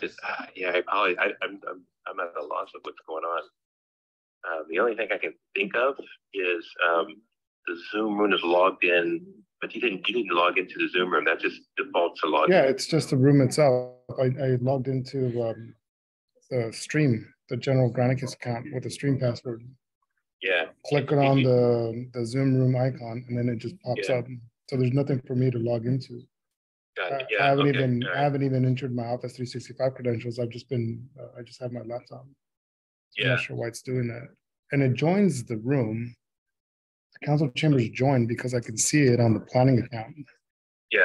Just, yeah, I apologize. I'm at a loss of what's going on. The only thing I can think of is the Zoom room is logged in, but you didn't log into the Zoom room. That just defaults to log. Yeah, it's just the room itself. I logged into the stream, the general Granicus account with the stream password. Yeah. Click on the Zoom room icon, and then it just pops up. So there's nothing for me to log into. Yeah, I haven't even entered my Office 365 credentials. I've just been I just have my laptop. So I'm not sure why it's doing that. And it joins the room. The council chambers joined because I can see it on the planning account. Yeah.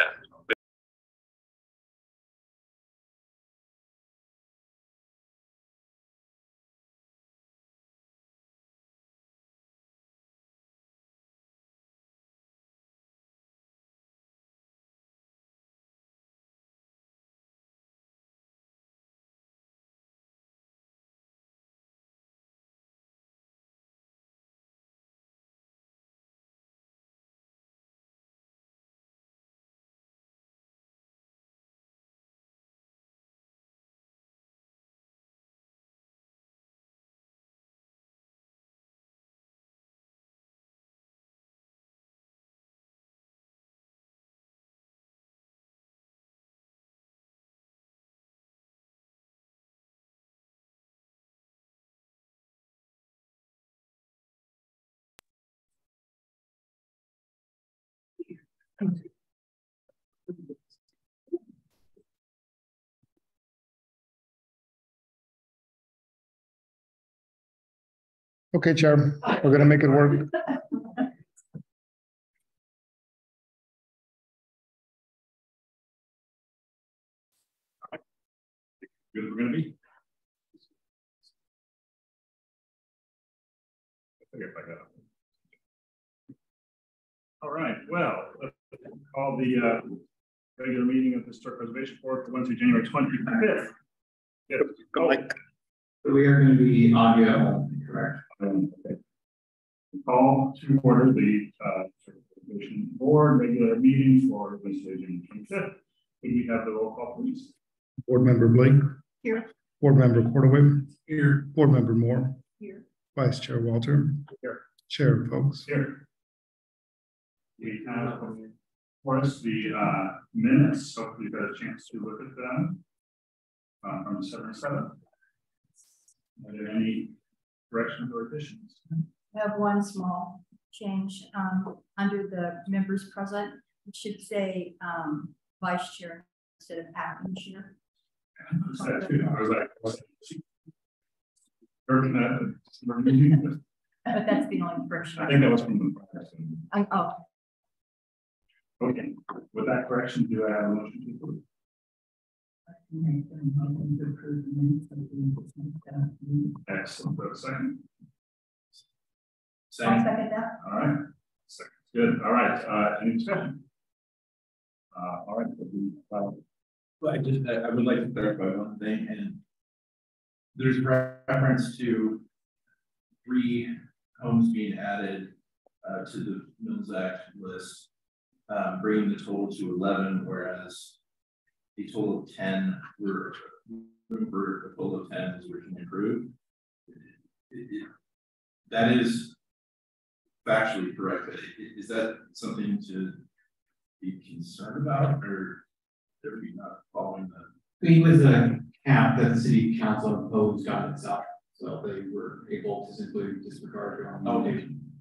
Okay, Chair, we're gonna make it work. Good, we're gonna be. All right, well, let's call the regular meeting of the Historic Preservation Board for Wednesday, January 25th. Go like. We are going to be audio, correct? Okay. Call to order the Preservation Board regular meeting for Wednesday, January 25th. Could we have the roll call, please? Board Member Blake. Here. Board Member Cordaway. Here. Board Member Moore. Here. Vice Chair Walter. Here. Chair Folks. Here. We have for us the minutes. Hopefully you've got a chance to look at them from December 7th. Are there any corrections or additions? I have one small change under the members present. It should say vice chair instead of acting chair. I was like, but that's the only correction. I think that was from the prior. Oh. Okay. With that correction, do I have a motion to approve? Excellent. For a second. I'll second that. All right. Second. Good. All right. Any discussion? All right. Well, I would like to clarify one thing, and there's reference to 3 homes being added to the Mills Act list, bringing the total to 11, whereas a total of 10 were for a total of 10 was originally approved. That is factually correct. But is that something to be concerned about, or are we not following that? It was a cap that the city council imposed on itself, so they were able to simply disregard their own notation.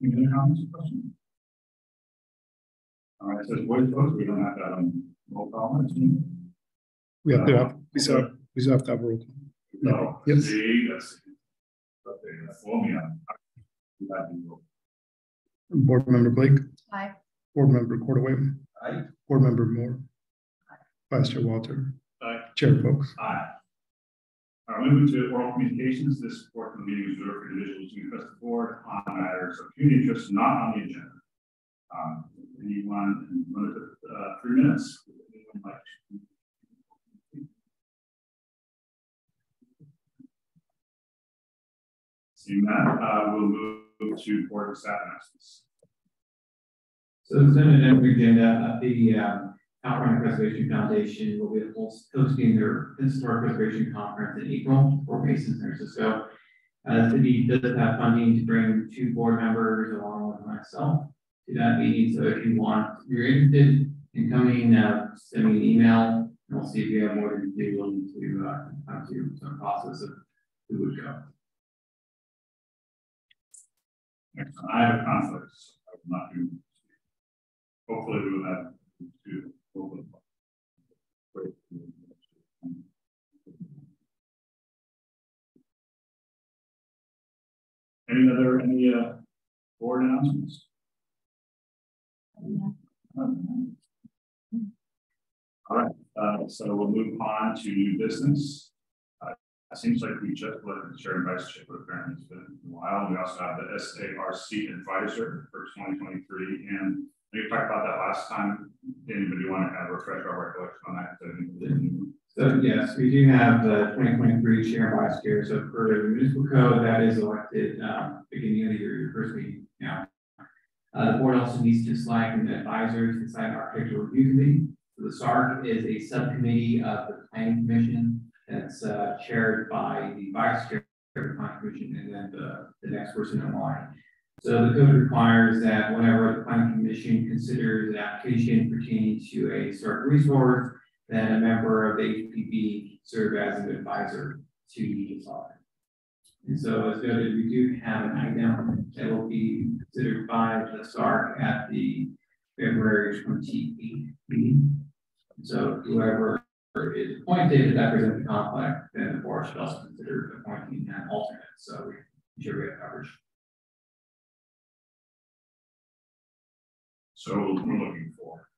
Any comments or questions? All right, so voice votes. We don't have to roll call. We still have to have a roll call. No. Yes. See, that's okay. That's all me on. Board Member Blake. Aye. Board Member Cordaway. Aye. Board Member Moore. Aye. Vice Chair Walter. Aye. Chair Folks. Aye. All right, moving to oral communications. This portion of the meeting is reserved for individuals who address the board on matters of community interest not on the agenda. Anyone limited 3 minutes? Anyone like to? Seeing that, we'll move to board staff announcements. So it's in an agenda. The California Preservation Foundation will be hosting their Historic Preservation Conference in April for Mason, San Francisco. The city does have funding to bring 2 board members along with myself to that meeting. So if you're interested in coming, send me an email, and we'll see if you have more to do to come to some process of who would go. Excellent. I have a conflict, so I will not do. Hopefully, we will have to open. Any board announcements? All right, so we'll move on to new business. It seems like we just let the chair and vice chair, but apparently it's been a while. We also have the SARC advisor for 2023, and we talked about that last time. Anybody want to have a refresh our recollection on that? So yes, we do have the 2023 chair and vice chair. So for the municipal code, that is elected beginning of the year, your first meeting. Now, the board also needs to select an advisor to decide our architectural review committee. So the SARC is a subcommittee of the planning commission that's chaired by the vice chair of the planning commission and then the next person in line. So the code requires that whenever the planning commission considers an application pertaining to a SARC resource, that a member of the HPB serve as an advisor to the SARC. And so as noted, we do have an item that will be considered by the SARC at the February 28th meeting. So whoever is appointed, that presents a conflict, then the board should also consider appointing an alternate. So we should get coverage. So we're looking for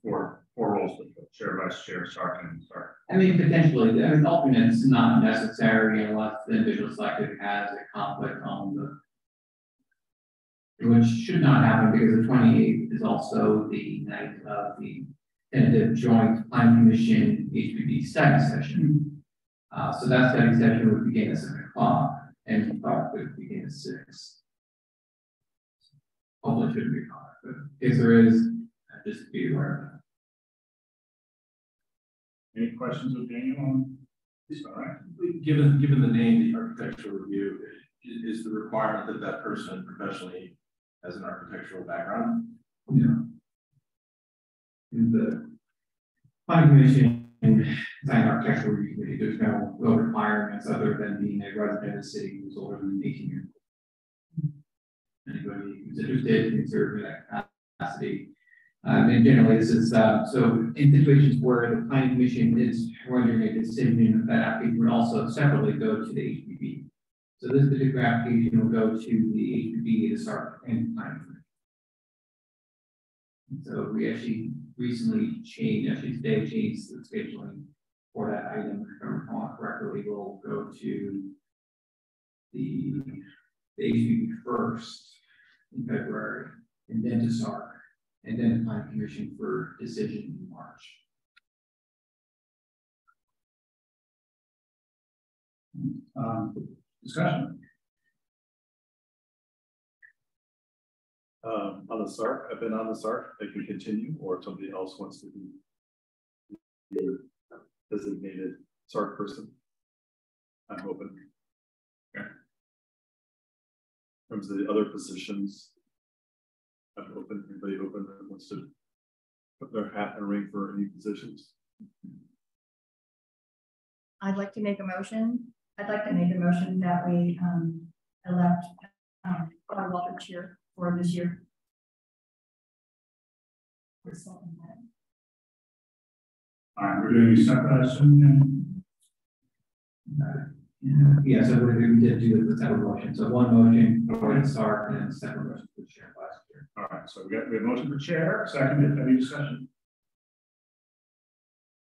four roles: chair, vice chair, SARC, and SARC. I mean, potentially, an alternate is not necessary unless the individual selected has a conflict on which should not happen because the 28th is also the night of the tentative joint planning commission HPB study session. So that study session would begin at 7 o'clock and the talk would begin at 6. Hopefully, it shouldn't be a conflict, but if there is, just be aware of that. Any questions of Daniel on this? All right. Given the name, the architectural review, is the requirement that that person professionally has an architectural background? Yeah. In the planning commission and design architectural review committee, there's no requirements other than being a resident of the city who's older than 18 years old. Anybody who's interested can serve in that capacity. And generally, this is so in situations where the planning commission is rendering a decision, that application would also separately go to the HPB. So this particular application will go to the HPB, the SARC, and planning commission. So we actually recently changed, today changed the scheduling for that item. If I recall correctly, we'll go to the HPB first in February, and then to SARC, and then the planning commission for decision in March. Discussion. On the SARC, I've been on the SARC. They can continue, or if somebody else wants to be the designated SARC person, I'm open. Okay. In terms of the other positions, I'm open. Anybody open that wants to put their hat in the ring for any positions? I'd like to make a motion. I'd like to make a motion that we elect Walter Chair for this year. All right, we're doing a separate assumption. Yeah, so we did do the separate motion. So one motion for the SARC and then separate motion for the chair and vice chair. All right, so we have a motion for chair, seconded. Any discussion?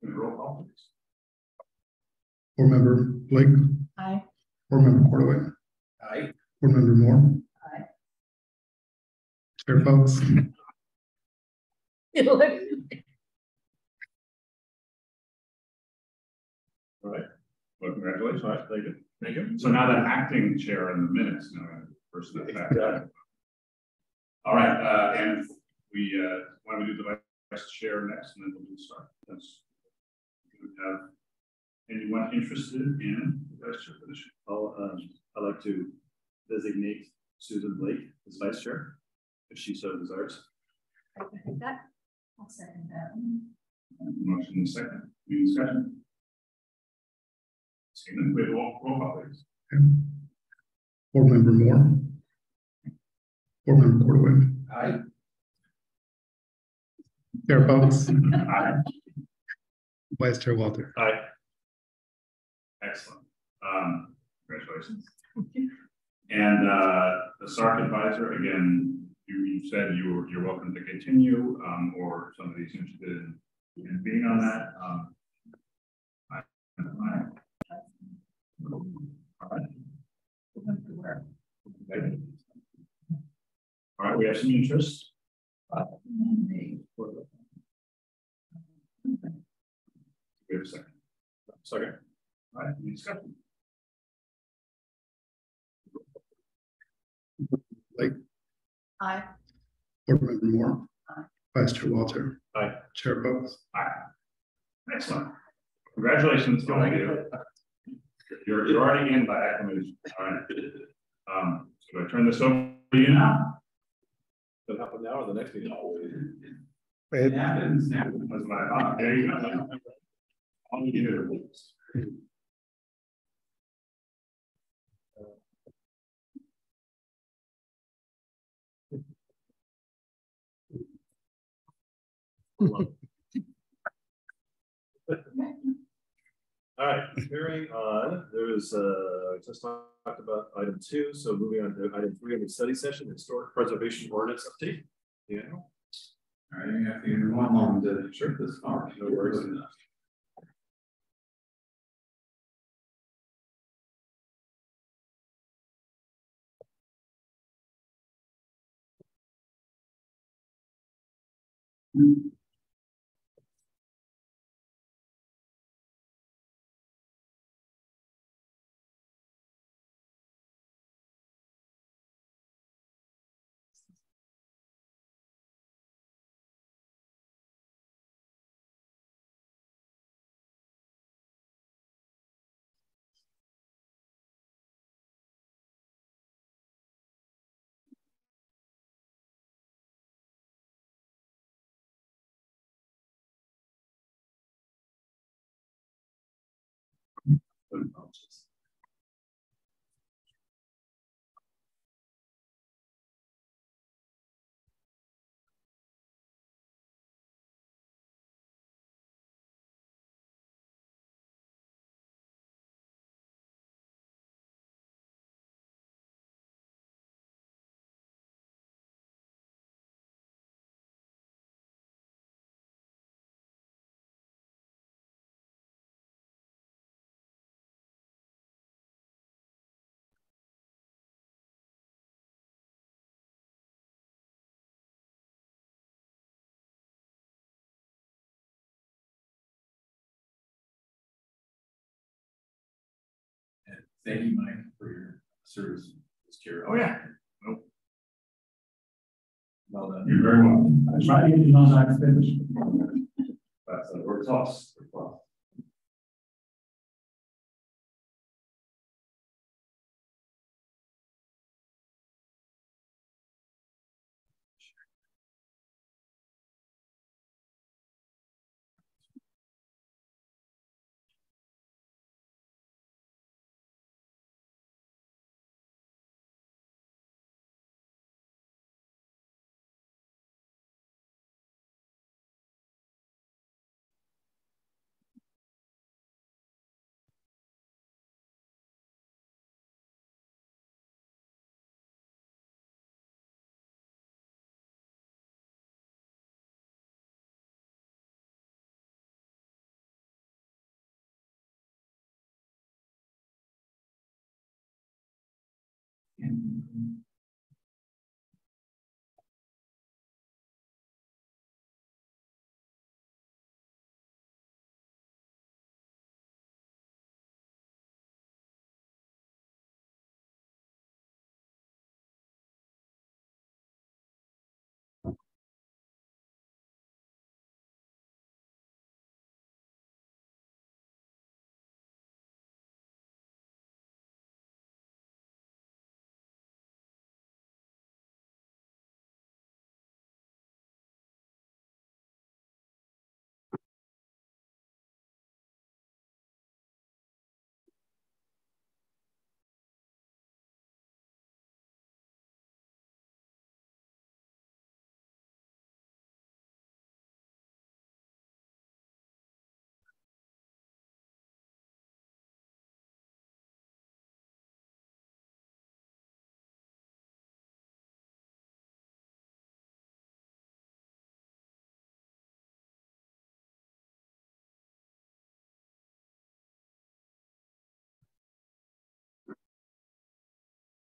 Roll call, please. Board Member Blake. Aye. Board Member Cordaway. Aye. Board Member Moore. Aye. Chair Folks. All right. Well, congratulations. All right, thank you. Thank you. So now that acting chair in the minutes, now person that's back. All right, and we want to do the vice chair next, and then we'll do start. That's, do we have anyone interested in the vice chair position? I'd like to designate Susan Blake as vice chair, if she so desires. I think that. I'll second that. Motion in second. Any discussion? Seeing none, we have roll call, please. Board Member Moore. Board Member Cordaway. Aye. Chair Boats. Aye. Vice Chair Walter. Aye. Excellent. Congratulations. And the SARC advisor, again, you said you're welcome to continue, or somebody's interested in being on that. All right, we have some interest. We have a second. Second. All right, any discussion? Blake. Aye. Board Member Moore. Aye. Vice Chair Walter. Aye. Chair Boats. Aye. Excellent. Congratulations to all of you. You're already in by acclamation. All right. So I turn this over to you now. Does it happen now or the next meeting? It happens now. That's my thought. There you go. All you do. All right, carrying on, there was just talked about item 2, so moving on to item 3 of the study session, historic preservation ordinance update. Yeah. All right, you have to give me one moment to share this far. No worries. Thank you, Mike, for your service as chair. Oh, yeah. Nope. Well done. You're very welcome. I tried to get you on that finish. That's we're close. We're close.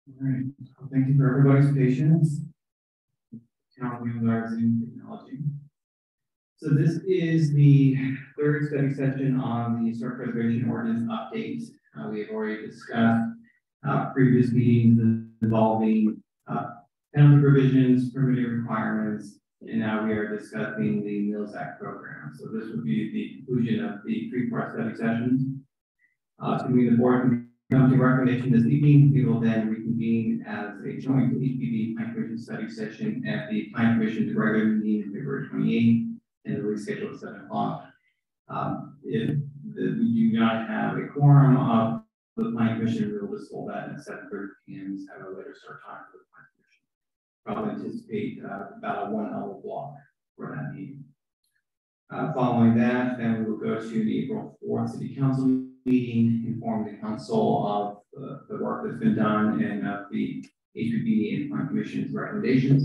All right. Well, thank you for everybody's patience. Challenging with our Zoom technology. So this is the third study session on the historic preservation ordinance update. We have already discussed previous meetings involving penalty provisions, permitting requirements, and now we are discussing the Mills Act program. So this would be the conclusion of the three-part study sessions. Assuming the board can come to recommendation this evening, we will then reconvene as a joint HPV Plan Commission study session at the Plan Commission's regular meeting February 28th and rescheduled at 7 o'clock. If we do not have a quorum of the Plan Commission, we will just hold that at 7:30 p.m. have a later start time for the Plan Commission. Probably anticipate about a 1 hour block for that meeting. Following that, then we will go to the April 4th City Council meeting, inform the council of the work that's been done and of the HPV and Plan Commission's recommendations,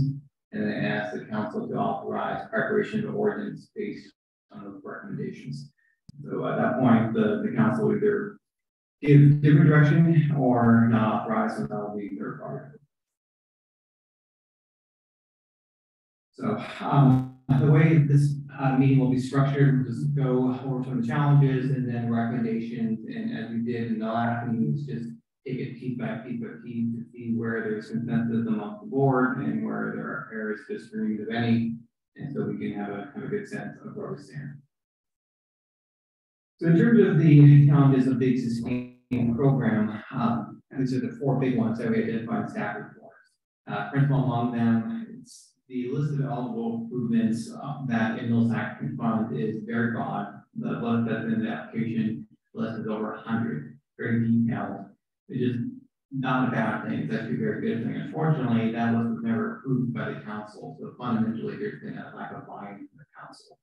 and then ask the council to authorize preparation of ordinance based on those recommendations. So at that point, the council will either give different direction or not authorize, and that will be their part. So the way this meeting will be structured, we'll just go over some of the challenges and then recommendations. And as we did in the last meetings, just take it piece by piece by piece to see where there's consensus amongst the board and where there are areas of disagreement, if any. And so we can have a good sense of where we stand. So in terms of the challenges of the existing program, these are the four big ones that we identified in staff reports. Principal among them, it's the list of eligible improvements that in Mills Act can fund is very broad. The list that's in the application list is over 100, very detailed. It's just not a bad thing. It's actually a very good thing. Unfortunately, that list was never approved by the council. So fundamentally, there's been a lack of buy-in from the council.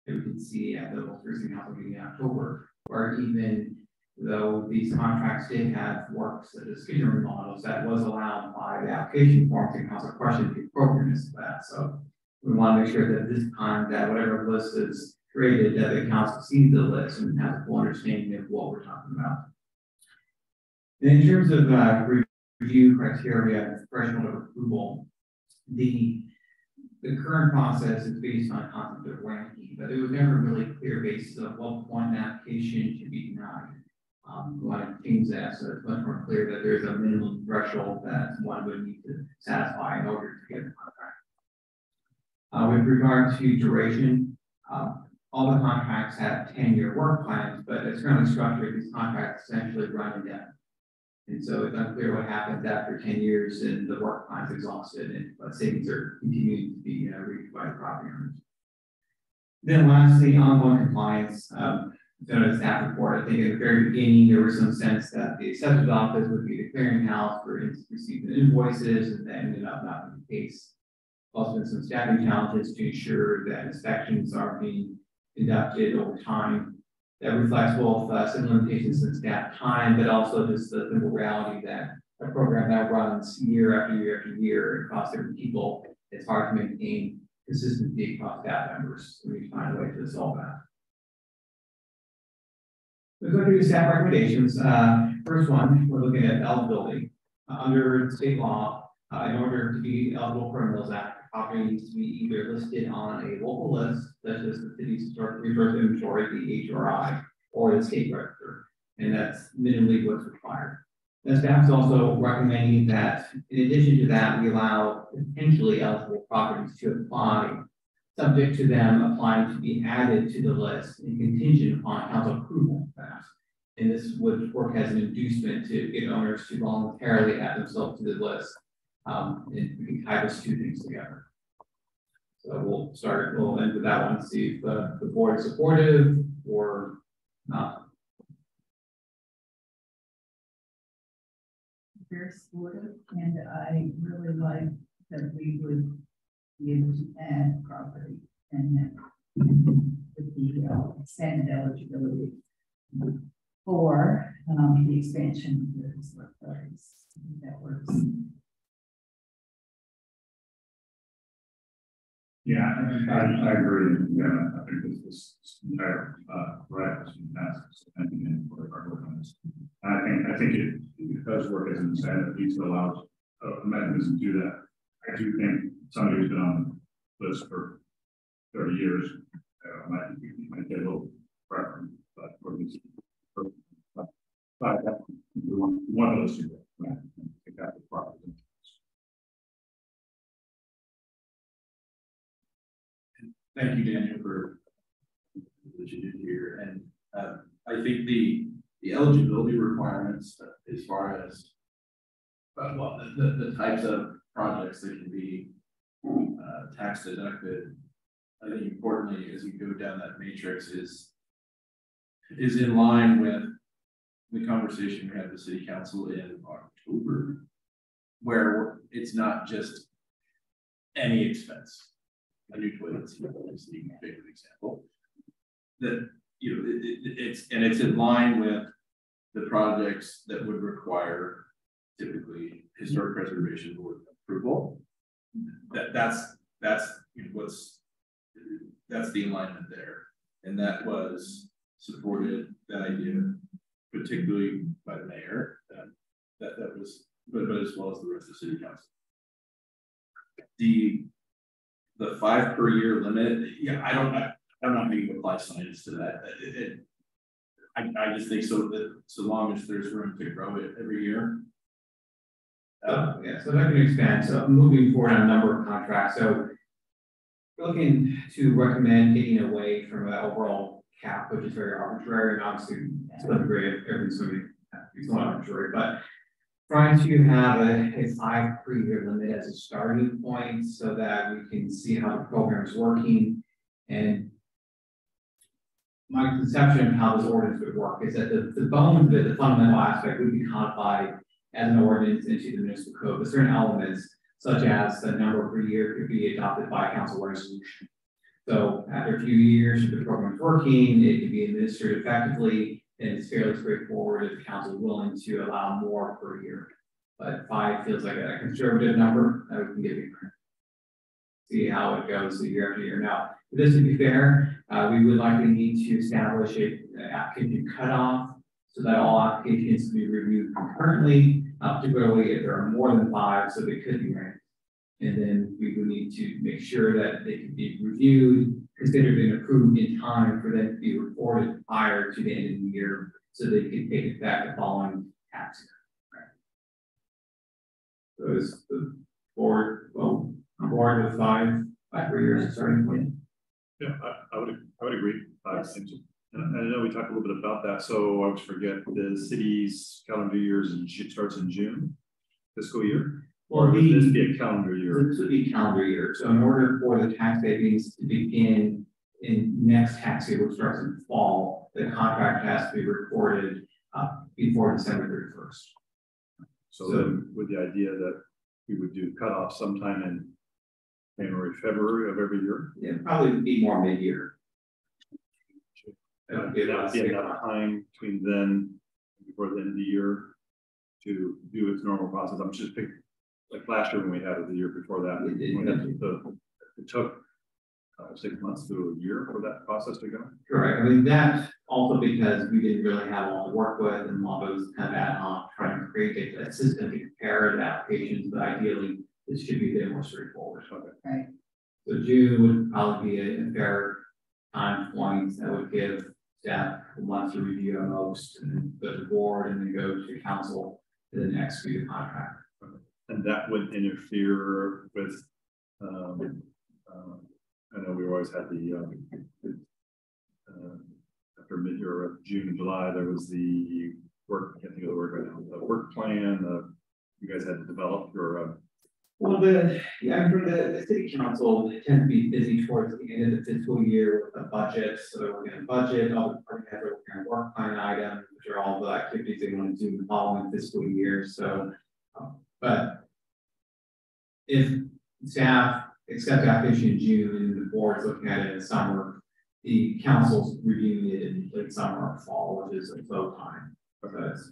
And we can see at the most recent council meeting in October, or even though these contracts did have works such as skinner remodels that was allowed by the application form to council question the appropriateness of that. So we want to make sure that this time that whatever list is created, that the council sees the list and has a full understanding of what we're talking about. And in terms of review criteria, threshold of approval, the current process is based on a concept of ranking, but there was never really a clear basis of what point an application should be denied. We want to change that so it's much more clear that there's a minimum threshold that one would need to satisfy in order to get the contract. With regard to duration, all the contracts have 10-year work plans, but it's currently structured, these contracts essentially run indefinitely. And so it's unclear what happens after 10 years and the work plan's exhausted and savings are continuing to be reached by the property owners. Then lastly, ongoing compliance. Done a staff report. I think at the very beginning, there was some sense that the assessor's office would be the clearinghouse for receiving invoices, and that ended up not being the case. Also, been some staffing challenges to ensure that inspections are being conducted over time. That reflects both some limitations in staff time, but also just the simple reality that a program that runs year after year after year across different people, it's hard to maintain consistency across staff members. So we need to find a way to solve that. Let's go through the staff recommendations. First one, we're looking at eligibility. Under state law, in order to be eligible for a Mills Act, the property needs to be either listed on a local list, such as the city's historic resource inventory, the HRI, or the state register, and that's minimally what's required. The staff is also recommending that, in addition to that, we allow potentially eligible properties to apply, subject to them applying to be added to the list and contingent upon council approval of that. And this would work as an inducement to get owners to voluntarily add themselves to the list. And we can tie those two things together. So we'll end with that one, see if the board is supportive or not. Very supportive, and I really like that we would be able to add property and that with the expanded eligibility for the expansion of the historic buildings. That works. Yeah, I agree. Yeah, I think this entire right was fantastic. So thank you for our work on this. I think it because work isn't set, it needs to allow a mechanism to do that. I do think somebody who's been on the list for 30 years might get a little preference, but for this, one of those two, right? Take that to property. Thank you, Daniel, for what you did here. And I think the eligibility requirements as far as the types of projects that can be tax deducted, I think importantly, as you go down that matrix is in line with the conversation we had with City Council in October, where it's not just any expense. A new toilet is the favorite example. That it's in line with the projects that would require typically historic preservation board approval. That's the alignment there, and that was supported, that idea, particularly by the mayor. That was, but as well as the rest of the city council. The 5 per year limit, yeah, I don't know how you apply science to that. I just think so that so long as there's room to grow it every year. Yeah, so if I can expand, so moving forward on a number of contracts. So we're looking to recommend getting away from an overall cap, which is very arbitrary, and obviously to some degree everything's going to be somewhat arbitrary, but trying to have a 5 per year limit as a starting point so that we can see how the program is working. And my conception of how this ordinance would work is that the bones of it, the fundamental aspect, would be codified as an ordinance into the municipal code, but certain elements, such as the number per year, could be adopted by council resolution. So after a few years, if the program is working, it can be administered effectively, and it's fairly straightforward if the council is willing to allow more per year. But 5 feels like a conservative number that we can give you. See how it goes year after year. Now, for this to be fair, we would likely need to establish an application cutoff so that all applications can be reviewed concurrently, particularly if there are more than 5, so they could be ranked. And then we would need to make sure that they can be reviewed, considered and approved in time for them to be reported prior to the end of the year, so they can take effect the following tax year. Right. So is the board on board with 5 per year as a starting point? Yeah, I would agree. And I know we talked a little bit about that, so I always forget the city's calendar years starts in June, fiscal year. Or would this be a calendar year? This would be a calendar year. So in order for the tax savings to begin in next tax year, which starts in fall, the contract has to be recorded before December 31st. So then with the idea that we would do cutoff sometime in January, February of every year? Yeah, probably be more mid-year. That would be enough time between then and before the end of the year to do its normal process. I'm just picking, like last year when we had it, the year before that, it took 6 months to a year for that process to go. Correct. I mean, that's also because we didn't really have a lot to work with, and a lot of it was kind of ad hoc, trying to create a system to compare the applications, but ideally this should be a bit more straightforward. Okay. Right. So June would probably be a fair time point that would give staff a couple months to review at most, and then go to the board, and then go to council to then execute the contract. And that would interfere with, I know we always had the, after mid-year of June and July, there was the work, I can't think of the word right now, the work plan, you guys had to develop your, Well, for the city council, they tend to be busy towards the end of the fiscal year with a budget. So they're working on budget, all the department heads are working on work plan items, which are all the activities they want to do in the following fiscal year. So, but if staff accepts the application in June and the board's looking at it in the summer, the council's reviewing it in late summer or fall, which is a slow time. Because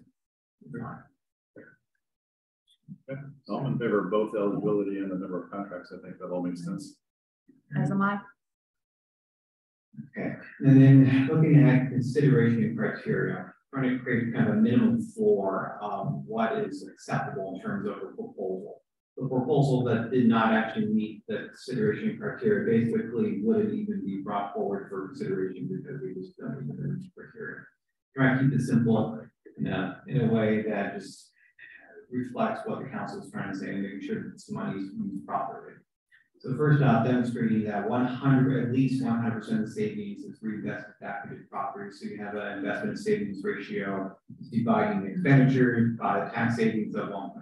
okay. So I'm in favor of both eligibility and the number of contracts. I think that all makes sense. As am I. Okay, and then looking at consideration criteria, trying to create kind of a minimum floor of what is acceptable in terms of a proposal. The proposal that did not actually meet the consideration criteria basically wouldn't even be brought forward for consideration because we just don't meet the criteria. Try to keep it simple in a way that just reflects what the council is trying to say and making sure that this money is used properly. So first off, demonstrating that at least 100% of the savings is reinvested back into property. So you have an investment savings ratio, dividing the expenditures by the tax savings of 1.0.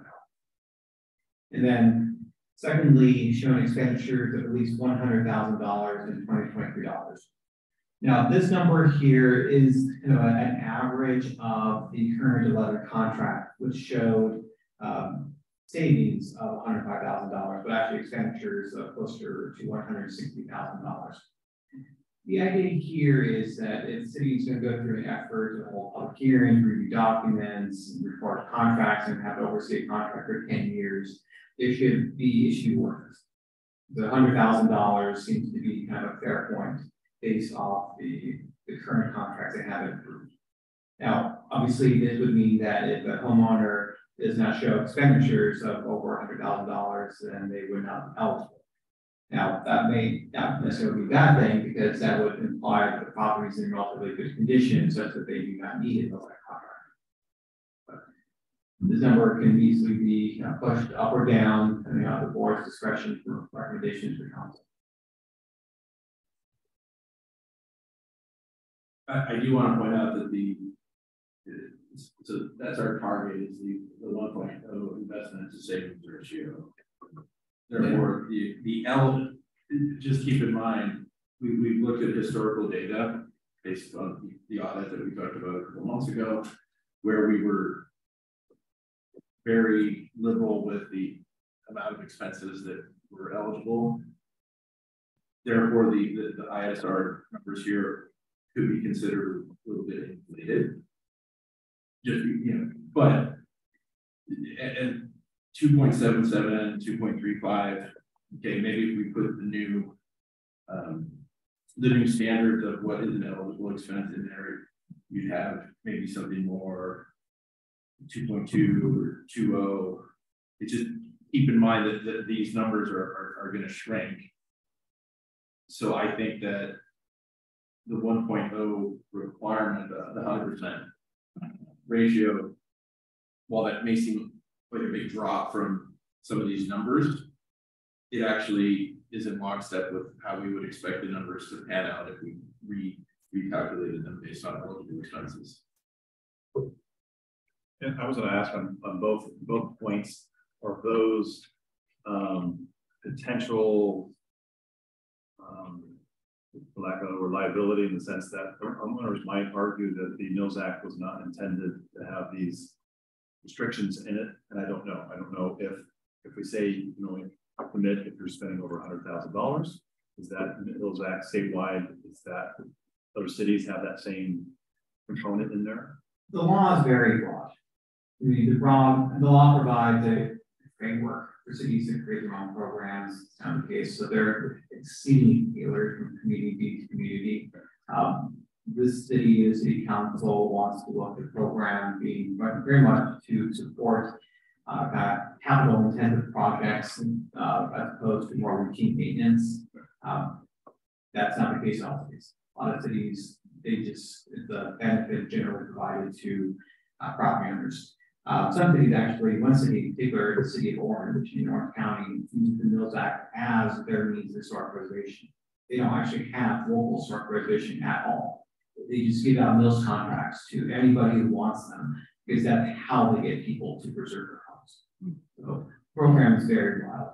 And then secondly, showing expenditures of at least $100,000 in 2023 dollars. Now, this number here is kind of an average of the current 11 contract, which showed savings of $105,000, but actually expenditures of closer to $160,000. The idea here is that if the city is going to go through an effort to hold public hearings, review documents, report contracts, and have oversee a contract for 10 years, there should be issue orders. The $100,000 seems to be kind of a fair point based off the current contracts they have approved. Now, obviously, this would mean that if a homeowner does not show expenditures of over $100,000, then they would not be eligible. Now, that may not necessarily be a bad thing because that would imply that the property is in relatively good condition such that they do not need it for that contract. But this number can easily be pushed up or down depending on the board's discretion for recommendations to council. I do want to point out that so that's our target is the 1.0 investment to savings ratio. Therefore, the element, just keep in mind, we've looked at historical data based on the audit that we talked about a couple months ago, where we were very liberal with the amount of expenses that were eligible. Therefore, the ISR numbers here could be considered a little bit inflated. Just, but at 2.77, 2.35, okay, maybe if we put the new standards of what is an eligible expense in there, you'd have maybe something more 2.2 or 2.0. It's just keep in mind that these numbers are going to shrink. So I think that the 1.0 requirement, the 100% ratio, while that may seem like a big drop from some of these numbers, it actually is in lockstep with how we would expect the numbers to pan out if we recalculated them based on eligible expenses. And I was going to ask on both points, are those potential lack of liability in the sense that homeowners might argue that the Mills Act was not intended to have these restrictions in it, and I don't know. I don't know if we say commit if you're spending over $100,000, is that Mills Act statewide? Is that other cities have that same component in there? The law is very broad. I mean, the law provides a framework for cities to create their own programs. It's not the case, so they're exceedingly tailored from community to community. This city council wants to look at the program being very much to support capital intensive projects as opposed to more routine maintenance. That's not the case in all cities. A lot of cities, it's a benefit generally provided to property owners. Some cities actually, one city in particular, the city of Orange in Orange County, uses the Mills Act as their means of historic preservation. They don't actually have local historic preservation at all. They just give out Mills contracts to anybody who wants them because that's how they get people to preserve their homes. So the program is very broad.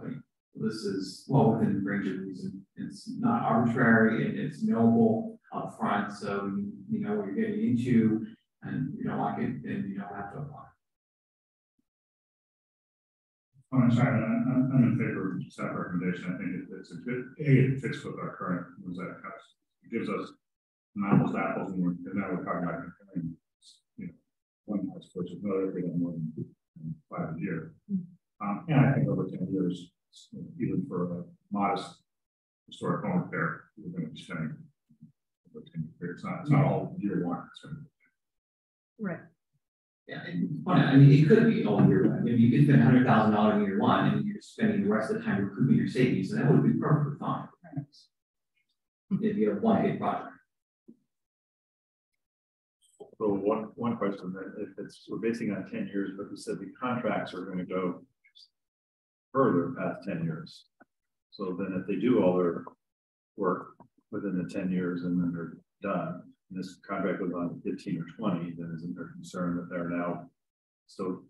This is well within the range of reason. It's not arbitrary and it's knowable up front. So you know what you're getting into, and you don't like it, then you don't have to apply. I'm in favor of staff recommendation. I think it's a good, it fits with our current Mills Act house. It gives us apples to apples, and now we're talking about comparing, one house versus another, we have more than 5 a year. And I think over 10 years, even for a modest historic home repair, we're going to be spending over 10 years. It's not all year one. Right. Yeah, and I mean, it could be all year round. Maybe you could spend $100,000 in year one, and you're spending the rest of the time recouping your savings, and that would be perfectly fine. If you have one big project. So one question that if it's we're basing on 10 years, but we said the contracts are going to go further past 10 years. So then if they do all their work within the 10 years and then they're done, and this contract goes on 15 or 20, then isn't there concern that they're now still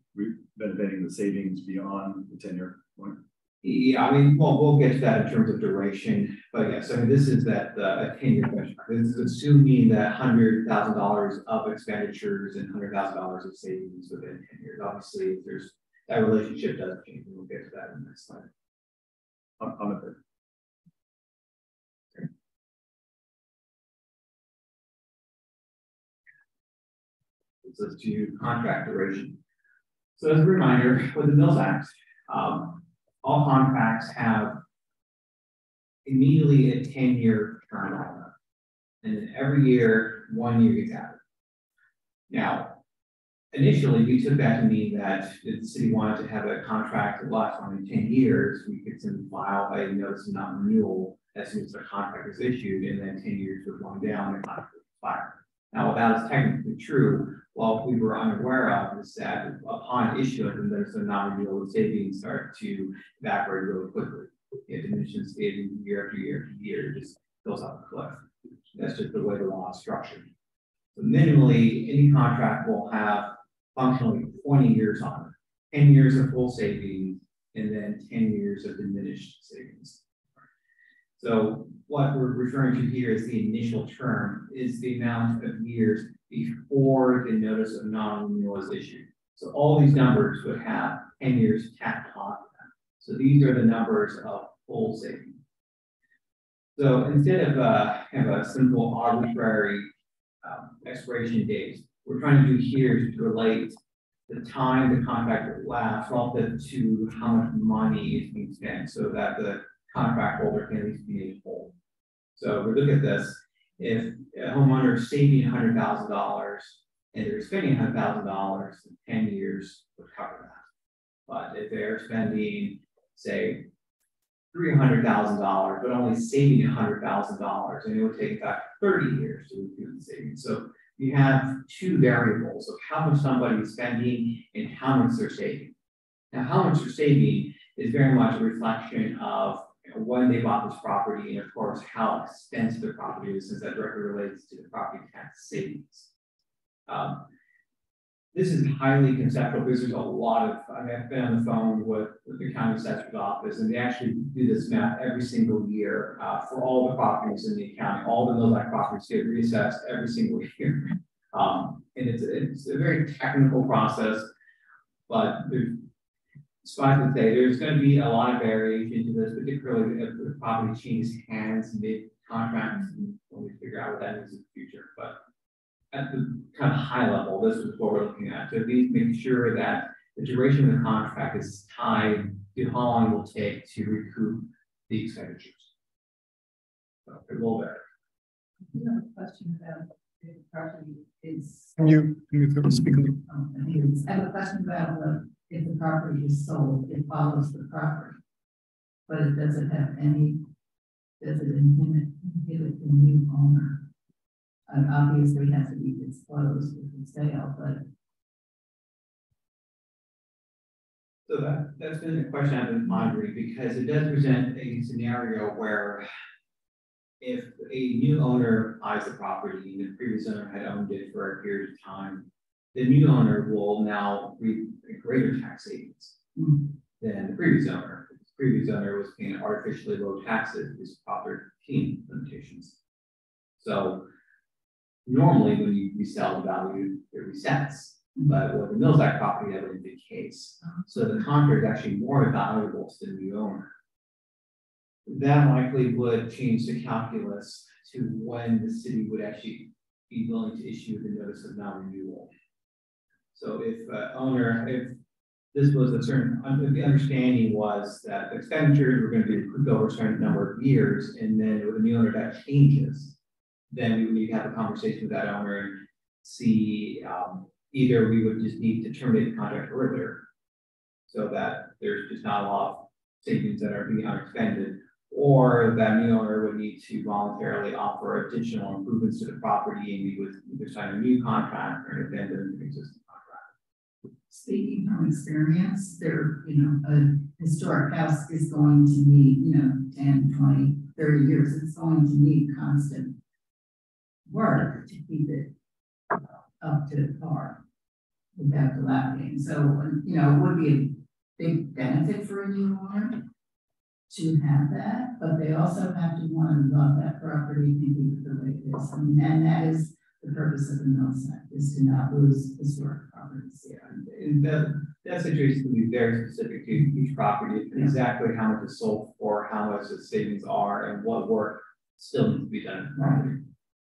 benefiting the savings beyond the 10-year point? Yeah, I mean, well, we'll get to that in terms of duration, but yes, I mean, this is that a 10-year benchmark. This is assuming that $100,000 of expenditures and $100,000 of savings within 10 years. Obviously, there's that relationship does change, and we'll get to that in the next slide. I'm a bit. It says to contract duration. So as a reminder, with the Mills Act, all contracts have immediately a 10-year term on them. And then every year, 1 year gets added. Now, initially, we took that to mean that if the city wanted to have a contract that lasts only 10 years, we could simply file a notice of non-renewal as soon as the contract is issued, and then 10 years would run down and contract would expire. Now, that is technically true. What we were unaware of is that upon issuance, and there's a non-renewal, savings start to evaporate really quickly. It diminishes savings year after year after year, just goes off the cliff. That's just the way the law is structured. So minimally, any contract will have functionally 20 years on it, 10 years of full savings, and then 10 years of diminished savings. So what we're referring to here is the initial term is the amount of years before the notice of non-renewal is issued. So all these numbers would have 10 years tacked on them. So these are the numbers of full savings. So instead of kind of a simple arbitrary expiration date, we're trying to do here is to relate the time the contract will last relative to how much money is being spent so that the contract holder can at least be made whole. So we look at this, if a homeowner is saving $100,000 and they're spending $100,000, 10 years would cover that. But if they're spending, say, $300,000, but only saving $100,000, and it would take about 30 years to recoup the savings. So you have two variables of how much somebody is spending and how much they're saving. Now, how much they're saving is very much a reflection of when they bought this property, and of course, how expensive the property is, since that directly relates to the property tax savings. This is highly conceptual because there's a lot of, I mean, I've been on the phone with the county assessor's office, and they actually do this math every single year for all the properties in the county. All the Mills Act properties get reassessed every single year. And it's a very technical process, but suffice to say, there's going to be a lot of variation to this, particularly if the property changes hands mid-contract, when we figure out what that means in the future. But at the kind of high level, this is what we're looking at. So these make sure that the duration of the contract is tied to how long it will take to recoup the expenditures. So it will vary. You have a question about if the property is. Can you speak a little? I have a question about if the property is sold, it follows the property, but it doesn't have any, does it inhibit the new owner? Obviously, it has to be disclosed with the sale, but. So that's been a question I've been monitoring because it does present a scenario where if a new owner buys the property and the previous owner had owned it for a period of time, the new owner will now reap a greater tax savings than the previous owner. The previous owner was paying artificially low taxes because of Proposition 15 limitations. So normally when you resell the value, it resets. But with the Mills Act property, that wouldn't be the case. So the contract is actually more valuable to the new owner. That likely would change the calculus to when the city would actually be willing to issue the notice of non-renewal. So if this was a certain, the understanding was that the expenditures were going to be recouped over a certain number of years, and then with a new owner that changes, then we would need to have a conversation with that owner and see either we would just need to terminate the contract earlier so that there's just not a lot of savings that are being unexpended, or that new owner would need to voluntarily offer additional improvements to the property, and we would either sign a new contract or an addendum to the existing contract. Speaking from experience, there, a historic house is going to need, 10, 20, 30 years. It's going to need constant work to keep it up to par without dilapidating. So, it would be a big benefit for a new owner to have that, but they also have to want to love that property and keep it the way it is. And that is the purpose of the Mills Act, is to not lose historic properties. Yeah, and that situation can be very specific to each property, exactly how much is sold for, how much the savings are, and what work still needs to be done in the property.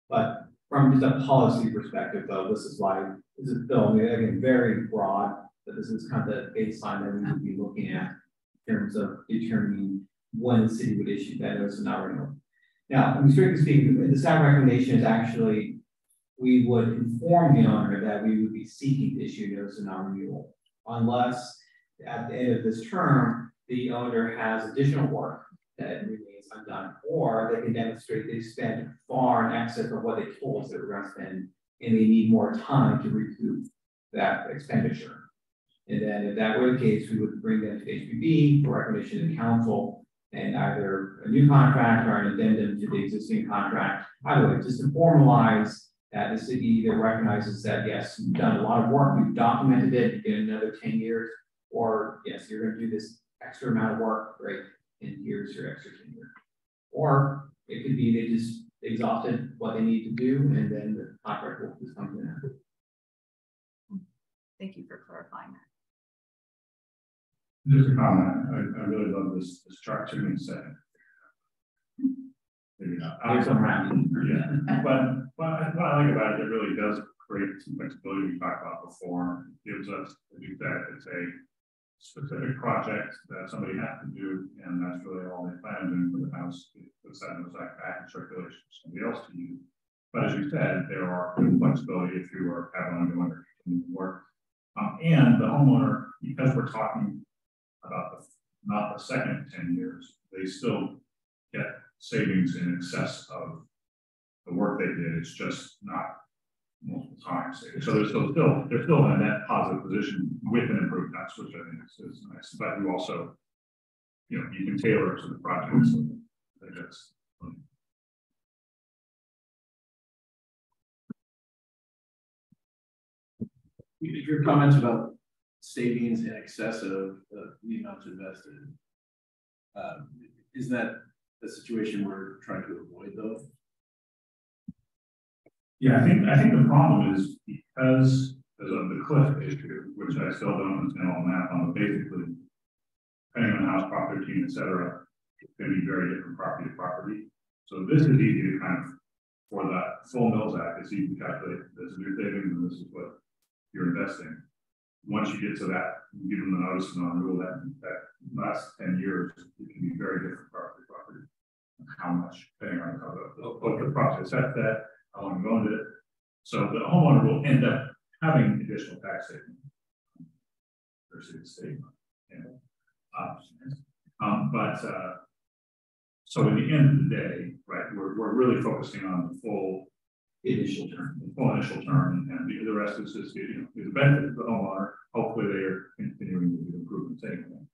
But from just a policy perspective, though, this is why this is still, again, very broad, but this is kind of the baseline that we would be looking at in terms of determining when the city would issue that notice of non-renewal. Now, I mean, strictly speaking, the staff recommendation is actually we would inform the owner that we would be seeking to issue notice of non-renewal, unless at the end of this term, the owner has additional work that remains undone, or they can demonstrate they spent far in excess of what they told us they were going to spend, and they need more time to recoup that expenditure. And then if that were the case, we would bring them to HPB for recommendation to the council, and either a new contract or an addendum to the existing contract. Either way, just to formalize that the city either recognizes that, yes, you've done a lot of work, you've documented it, you get another 10 years, or yes, you're going to do this extra amount of work, great, and here's your extra 10 years. Or it could be they just exhausted what they need to do, and then the contract will just come to an end. Thank you for clarifying that. Just a comment. I really love this chart too in setting. Maybe not. There's some rounding. Yeah, but what I like about it, it really does create some flexibility we talked about before. It gives us, as you said, it's a specific project that somebody has to do, and that's really all they plan on doing for the house. It puts that back in circulation for somebody else to use. But as you said, there are flexibility if you are having ongoing or continuing work. And the homeowner, because we're talking about not the second 10 years, they still get savings in excess of the work they did. It's just not multiple times. So they're still in a net positive position with an improved house, which I think is nice. But you also, you can tailor it to the project. So I think that's your comments about savings in excess of the amounts invested. Is that the situation we're trying to avoid, though? Yeah, I think the problem is because of the cliff issue, which I still don't understand all the math on, but basically, depending on house, Prop 13, et cetera, it's going to be very different property to property. So this is easy to kind of, for that full Mills Act, it's easy to calculate this is your savings and this is what you're investing. Once you get to that, you give them the notice and non-renewal that last 10 years, it can be very different property to property. How much, depending on what the process set that, how long you owned it. So the homeowner will end up having additional tax savings versus the state. So in the end of the day, right, we're really focusing on the full initial term, and the rest is just, is a benefit to the homeowner. Hopefully they are continuing to do improvements anyway.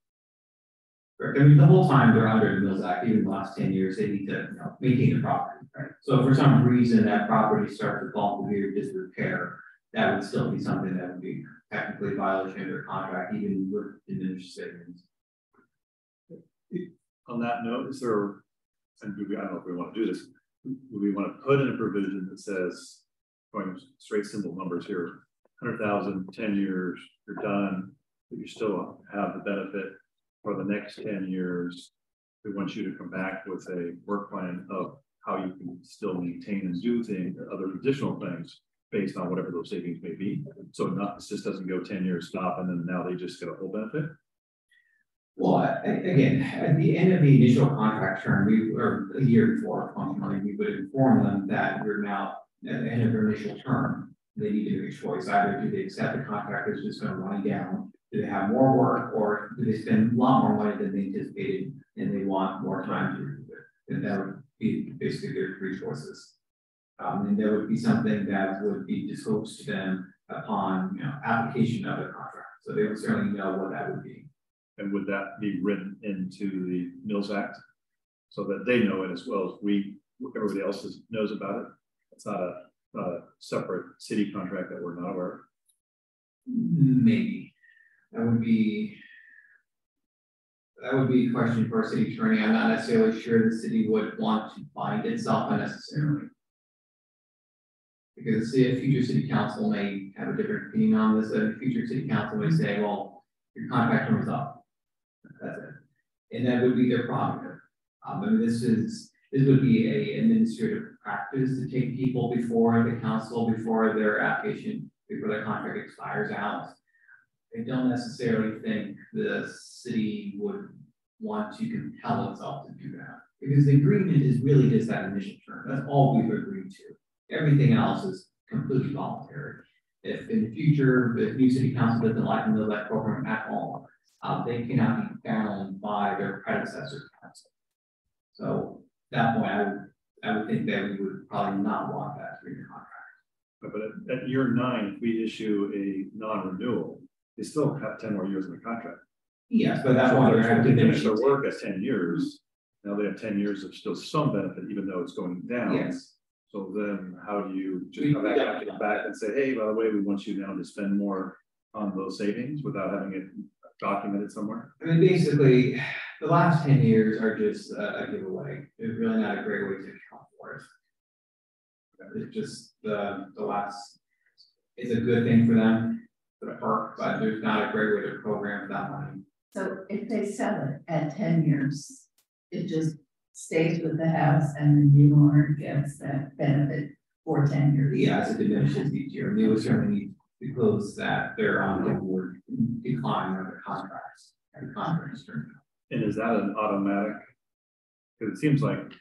Correct. I mean, the whole time they're under the Mills Act, even the last 10 years, they need to maintain the property, right? So if for some reason that property starts to fall into disrepair, that would still be something that would be technically a violation of their contract, even with diminished savings. On that note, is there, and I don't know if we want to do this, would we want to put in a provision that says, going straight simple numbers here, 100,000, 10 years, you're done, but you still have the benefit for the next 10 years. We want you to come back with a work plan of how you can still maintain and do things, other additional things based on whatever those savings may be. So it just doesn't go 10 years, stop, and then now they just get a whole benefit. Well, again, at the end of the initial contract term, or a year before, functionally, we would inform them that we're now at the end of their initial term. They need to make a choice. Either do they accept the contract that's just going to run down, do they have more work, or do they spend a lot more money than they anticipated and they want more time to do it? And that would be basically their three choices. And there would be something that would be disclosed to them upon application of the contract. So they would certainly know what that would be. And would that be written into the Mills Act so that they know it as well as everybody else knows about it? It's not a separate city contract that we're not aware of. Maybe that would be a question for a city attorney. I'm not necessarily sure the city would want to bind itself unnecessarily, because the future city council may have a different opinion on this. The future city council may say, "Well, your contract term is up. That's it," and that would be their prerogative. I mean, this would be a administrative practice to take people before the council, before their application, before their contract expires out. I don't necessarily think the city would want to compel itself to do that, because the agreement is really just that initial term. That's all we've agreed to. Everything else is completely voluntary. If in the future the new city council doesn't like that program at all, they cannot be bound by their predecessor council. So at that point, I would think that we would probably not want that to be in the contract. But at year 9, if we issue a non-renewal, they still have 10 more years in the contract. Yes, but that's why they're going to finish their work at 10 years. Now they have 10 years of still some benefit, even though it's going down. Yes. So then how do you just come back and say, hey, by the way, we want you now to spend more on those savings without having it documented somewhere? I mean, basically, the last 10 years are just a giveaway. It's really not a great way to account for it. It's just the last is a good thing for them, for the park, but there's not a great way to program that money. So if they sell it at 10 years, it just stays with the house and the new owner gets that benefit for 10 years. Yeah, as it diminishes each year. They would certainly need to close that they're on the board decline of the contracts and contracts term. And is that an automatic? Because it seems like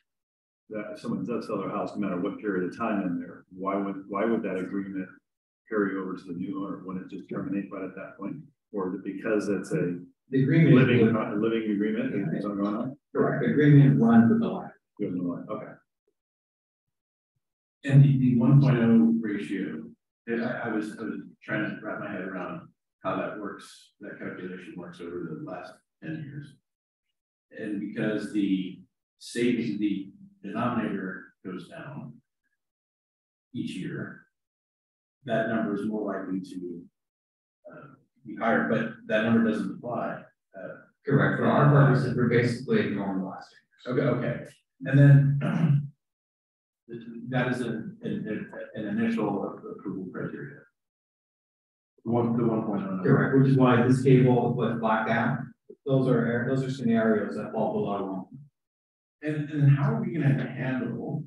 that if someone does sell their house, no matter what period of time in there, why would that agreement carry over to the new owner? Wouldn't it just terminate right at that point? Or is it because it's a living agreement and it's going on? Correct. The agreement runs with the life. Okay. And the 1.0 ratio, I was trying to wrap my head around how that works, that calculation works over the last 10 years. And because the savings, the denominator goes down each year, that number is more likely to be higher, but that number doesn't apply. Correct. For our purposes, we're basically normalizing. Okay. And then that is an initial approval criteria. The 1.0. Correct, which is why this table was blacked out. Those are scenarios that fall below 1. And how are we going to handle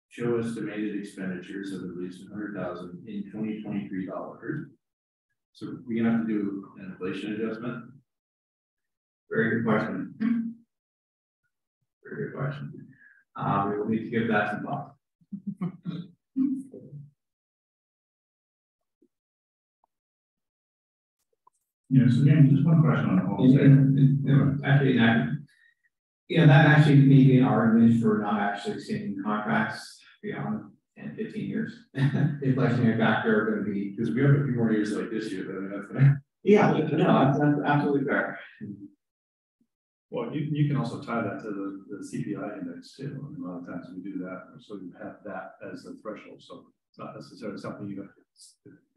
show estimated expenditures of at least $100,000 in 2023 dollars? So we're gonna have to do an inflation adjustment. Very good question. Very good question. We will need to give that some thought. Yes, again, just one question on the whole Actually, that actually may be an argument for not actually extending contracts beyond 10, 15 years. The inflationary factor are going to be, because we have a few more years like this year, but I mean, that's fair. Yeah, no, that's absolutely fair. Well, you can also tie that to the CPI index too. I mean, a lot of times we do that, so you have that as a threshold. So it's not necessarily something you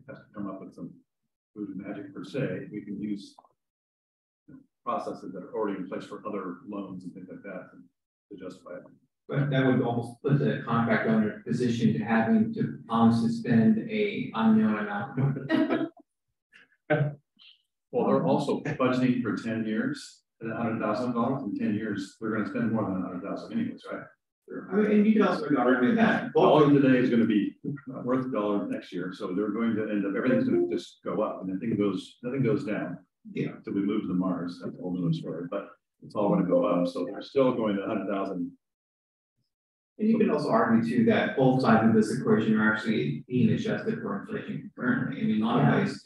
have to come up with some voodoo magic per se. We can use processes that are already in place for other loans and things like that to justify it. But that would almost put the contract owner in a position to having to promise to spend a unknown amount. Well, they're also budgeting for 10 years at $100,000. In 10 years, they're going to spend more than $100,000 anyways, right? I mean, and you can also argue that dollar today is going to be worth $1 next year, so they're going to end up, everything's going to just go up, and nothing goes down. Yeah, until we move to Mars. That's a whole new story, but it's all going to go up. So they're still going to 100,000 And you can also argue too that both sides of this equation are actually being adjusted for inflation currently. I mean, a lot of ways,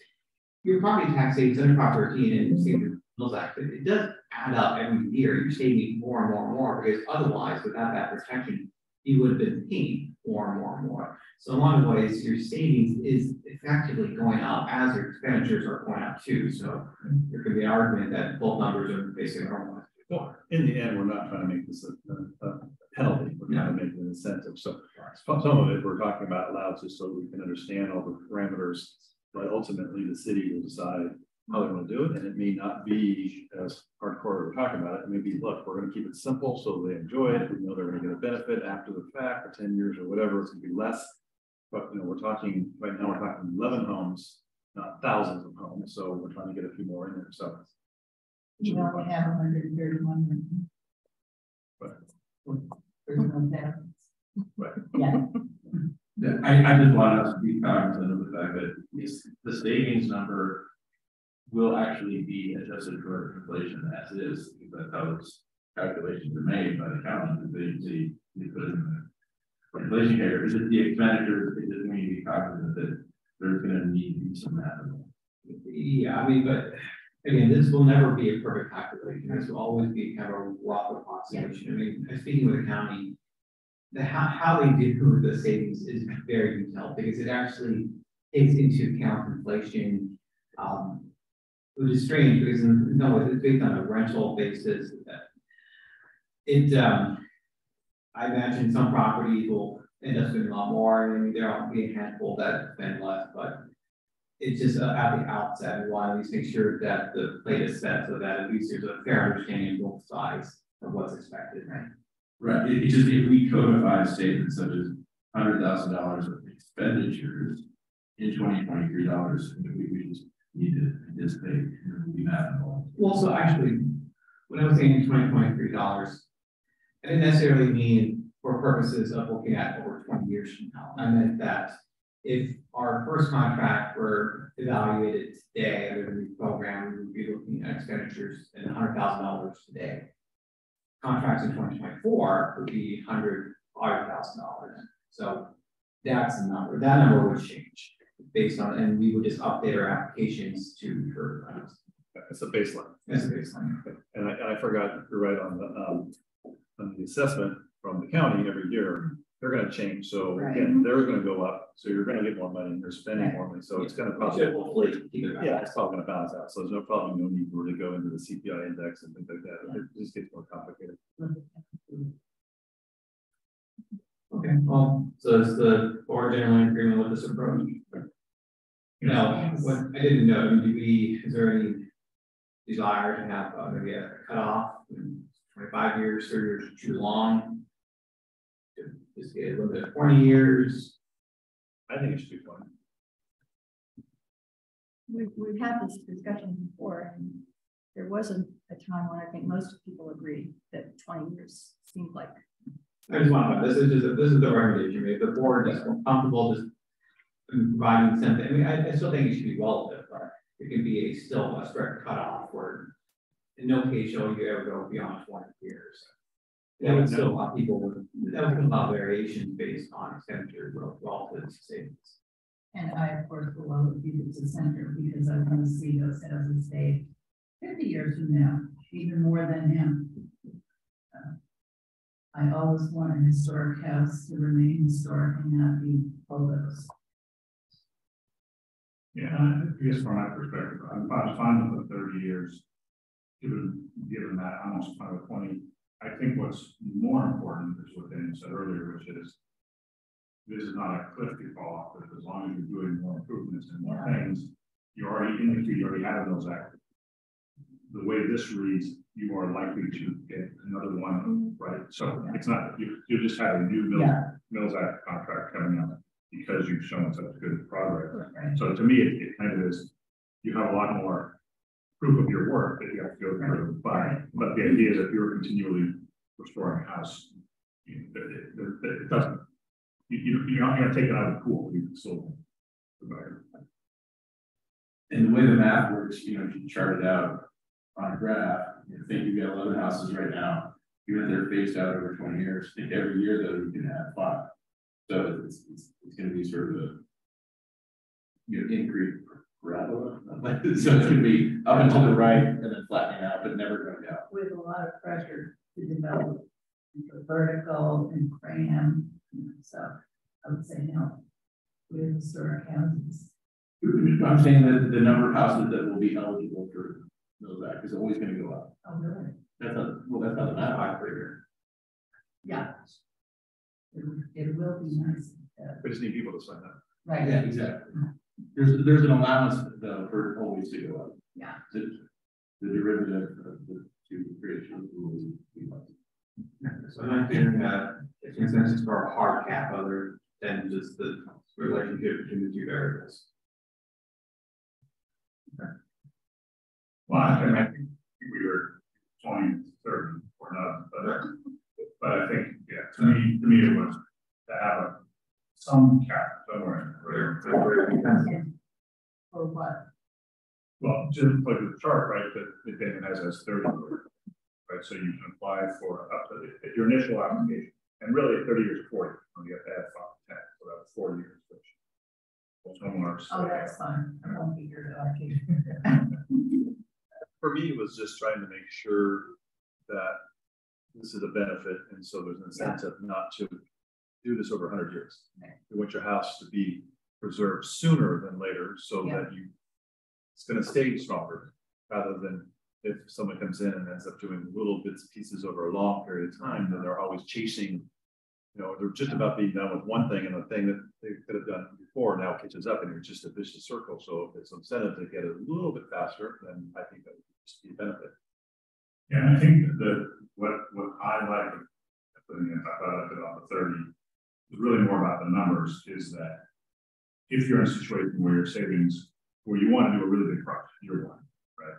your property tax savings under Prop 13 and State Mills Act, it does add up every year. You're saving more and more and more because otherwise, without that protection, you would have been paying more and more and more. So in a lot of ways, your savings is effectively going up as your expenditures are going up too. So there could be an argument that both numbers are basically normalized. Well, in the end, we're not trying to make this a penalty. We're trying to make it an incentive. So some of it we're talking about allows just so we can understand all the parameters, but ultimately the city will decide how they want to do it. And it may not be as hardcore we're talking about it. It may be, look, we're going to keep it simple so they enjoy it. We know they're going to get a benefit after the fact for 10 years or whatever. It's going to be less. But you know, we're talking right now, we're talking 11 homes, not thousands of homes. So we're trying to get a few more in there. So you only have 131. Right. There's no balance. Right. Yeah. Yeah, I just want us to be cognizant of the fact that the savings number will actually be adjusted for inflation as is, because that's how those calculations are made by the county. They put it in the inflation carrier. Is it the expenditure? Is it going to be cognizant that there's going to need to be some math? Yeah, I mean, but again, this will never be a perfect calculation. This will always be kind of a rough approximation. I mean, speaking with the county, how they do the savings is very detailed because it actually takes into account inflation, which is strange because no, it's based on a rental basis. I imagine some properties will end up spending a lot more, and there will be a handful that spend less, but it's just at the outset, we want to at least make sure that the plate is set so that at least there's a fair understanding of both sides of what's expected, right? Right. It just, if we codify statements such as $100,000 of expenditures in 2023 dollars, we just need to anticipate and we'll be math involved. Well, so actually, when I was saying $2023, I didn't necessarily mean for purposes of looking at over 20 years from now. I meant that if our first contract were evaluated today under the new program, we would be looking at expenditures in $100,000 today. Contracts in 2024 would be $105,000. So that's the number. That number would change based on, and we would just update our applications to for. It's a baseline. That's a baseline. And I forgot, you're right on the assessment from the county every year. They're going to change. So again, they're going to go up. So you're going to get more money. You're spending more money. So it's going to probably, it's probably going to balance out. So there's no problem. No need for it to go into the CPI index and things like that. It just gets more complicated. Okay. Well, so is the board generally in agreement with this approach? No, what I didn't know. Is there any desire to have maybe a cutoff? 25 years, 30 years too long? Just get a little bit 20 years. I think it should be 20. We've had this discussion before, and there wasn't a time when I think most people agreed that 20 years seemed like. I just want to know, this is the recommendation. If the board is comfortable just providing something, I mean, I still think it should be relative, but it can be still a strict cutoff where in no case shall you ever go beyond 20 years. That would still allow people that would allow variation based on expenditure relative to savings. And I, of course, will love it if it's a center because I want to see those houses stay 50 years from now, even more than him. I always want a historic house to remain historic and not be photos. Yeah, I guess from my perspective, I'm fine with the 30 years, given that almost kind of 20. I think what's more important is what Daniel said earlier, which is this is not a cliff you fall off, but as long as you're doing more improvements and more things, you're already in the queue, you already have those active. The way this reads, you are likely to get another one, right? So it's not, you just had a new Mills Act contract coming out because you've shown such good progress. Right. So to me, it kind of is, you have a lot more proof of your work that you have to go through. But the idea is if you're continually restoring a house, it doesn't, you're not going to take it out of the pool. You can still provide. And the way the math works, if you chart it out on a graph, think you've got 11 houses right now, even if they're phased out over 20 years, I think every year though you can add 5. So it's going to be sort of a increase parabola. So it's going to be up and to the right and then flattening out, but never going down. With a lot of pressure to develop into vertical and cram. So I would say no. With historic houses. I'm saying that the number of houses that will be eligible for Mills Act is always going to go up. Oh, really? That's not the math I figure. Yeah. It will be nice. We just need people to sign up. Right. Yeah, exactly. There's an allowance though for it always to go up. Yeah. The derivative of the two creations will be less. So I'm not hearing a consensus for a hard cap other than just the relationship between the two variables. Well, I think we were 20, 30 or not, but I think, yeah, to me it was to have some cap somewhere. Or what? Well, just like the chart, right, that then it has as 30, right? So you can apply for up to your initial application, and really 30 years or 40, you have to add 5 to 10, so that's 4 years. Oh, that's fine. I won't be here to For me, it was just trying to make sure that this is a benefit, and so there's an incentive not to do this over 100 years. You want your house to be preserved sooner than later, so that it's going to stay stronger, rather than if someone comes in and ends up doing little bits and pieces over a long period of time, then they're always chasing. They're just about being done with one thing, and the thing that they could have done before now catches up, and you're just a vicious circle. So if it's an incentive to get it a little bit faster, then I think that would just be a benefit. Yeah, and I think that what I like putting in, I thought I did on the 30, is really more about the numbers, is that if you're in a situation where your savings, where you want to do a really big project, year one, right?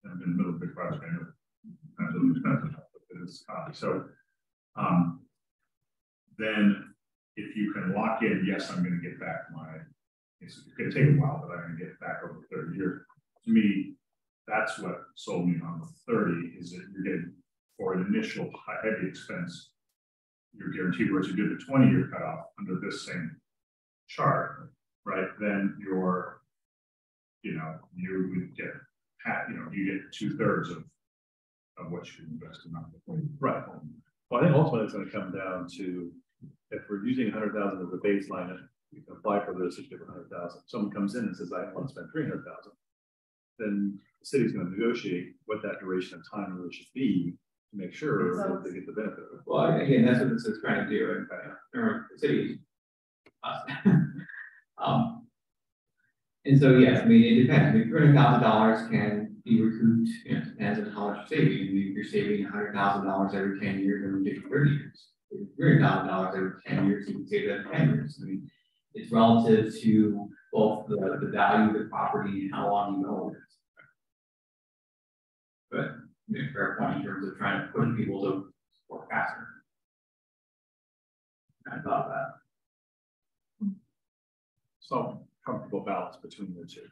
And in the middle of a big project, I know it's really expensive, but it is costly. So then if you can lock in, yes, I'm going to get back it's going to take a while, but I'm going to get back over 30 years. To me, that's what sold me on the 30, is that you're getting, for an initial heavy expense, you're guaranteed, whereas you do the 20-year cutoff under this same chart, right? Then you would get, you get 2/3 of what you invest in. Right. Well, I think ultimately it's going to come down to, if we're using 100,000 as a baseline, and we can apply for this, different 100,000. Someone comes in and says, I want to spend 300,000. Then the city's going to negotiate what that duration of time really should be to make sure that they get the benefit. Well, again, that's what this is trying to do. And remember, the city, us. And so, yes, I mean, it depends. I mean, $300,000 can be recouped. It depends on how much you're saving. I mean, if you're saving $100,000 every 10 years, then we take 30 years. $300,000 every 10 years, you can save that in 10 years. I mean, it's relative to both the value of the property and how long you own it. But fair point in terms of trying to push people to work faster. I thought that. So comfortable balance between the two.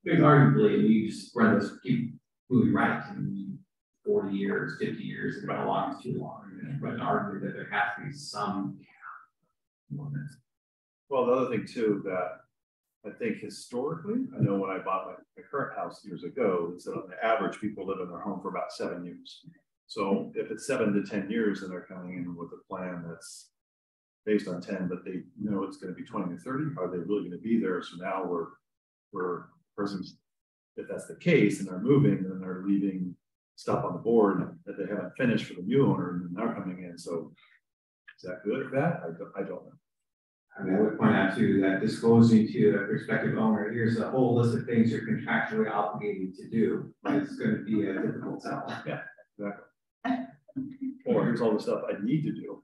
Because arguably, you just run this, keep moving right. I mean, 40 years, 50 years, and how long is too long. But argue that there has to be some limits. Well, the other thing too, that I think historically, I know when I bought my current house years ago, it's that on the average, people live in their home for about 7 years. So if it's 7 to 10 years, and they're coming in with a plan that's based on 10, but they know it's going to be 20 to 30, are they really going to be there? So now we're persons, if that's the case, and they're moving, then they're leaving stuff on the board that they haven't finished for the new owner, and they're coming in. So is that good or bad? I don't know. I mean, I would point out too that disclosing to a prospective owner, here's a whole list of things you're contractually obligated to do, but it's going to be a difficult sell. Yeah, exactly. Or here's all the stuff I need to do.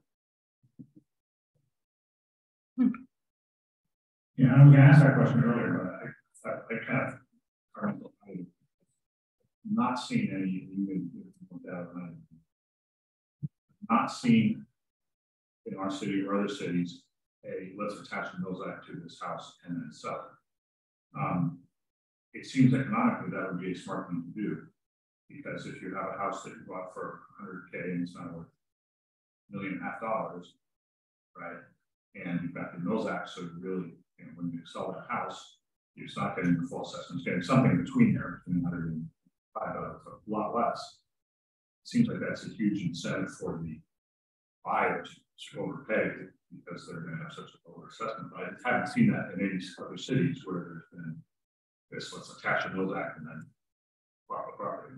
Yeah, I was going to ask that question earlier, but I kind of I'm not seeing any, not seen in our city or other cities, hey, let's attach the Mills Act to this house and then sell it. It seems economically that would be a smart thing to do. Because if you have a house that you bought for $100K and it's not worth $1.5 million, right? And you've got the Mills Act, so you really, you know, when you sell that house, you're not getting the full assessment, you're getting something in between there, between 100 and a lot less. It seems like that's a huge incentive for the buyers to overpay because they're going to have such a lower assessment. But I haven't seen that in any other cities where there's been this, let's attach a Mills Act and then swap the property.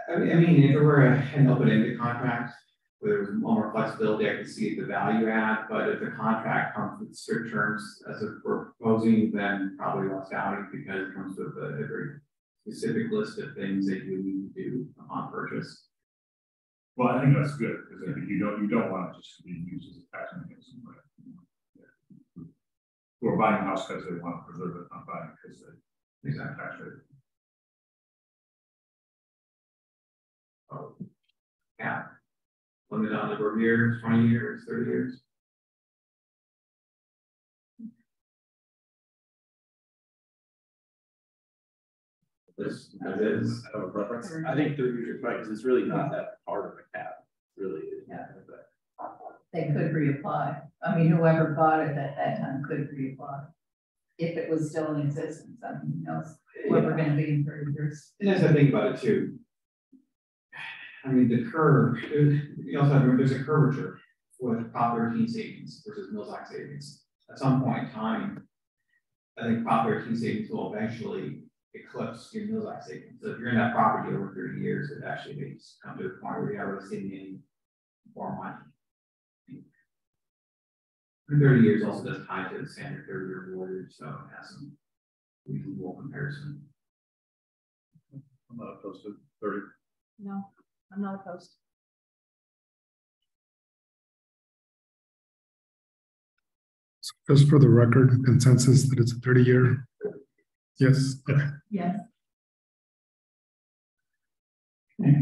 I mean, if it were an open-ended contract where there was more flexibility, I could see the value add. But if the contract comes with strict terms as we're proposing, then probably less value because it comes with a very specific list of things that you need to do upon purchase. Well, I think that's good because I think you don't want it just to be used as a tax mechanism, right? Yeah. Who are buying a house because they want to preserve it, not buying because they exact tax rate. Oh, yeah. Limit on number of years, 20 years, 30 years. This is I have a preference. I think 30 years is right because it's really not that hard of a cap. Really, yeah. They could reapply. I mean, whoever bought it at that time could reapply if it was still in existence. I mean, who knows where we're going to be in 30 years. And as I think about it too, I mean, the curve, you also have to remember there's a curvature with Prop 13 savings versus Mills Act savings. At some point in time, I think Prop 13 savings will eventually eclipse your Mills Act savings. So if you're in that property over 30 years, it actually makes come to a point where you're not really saving any more money. And 30 years also does tie to the standard 30-year mortgage, so it has some reasonable comparison. I'm not opposed to 30. No, I'm not opposed. So just for the record, consensus that it's a 30-year. Yes. Yes. Okay.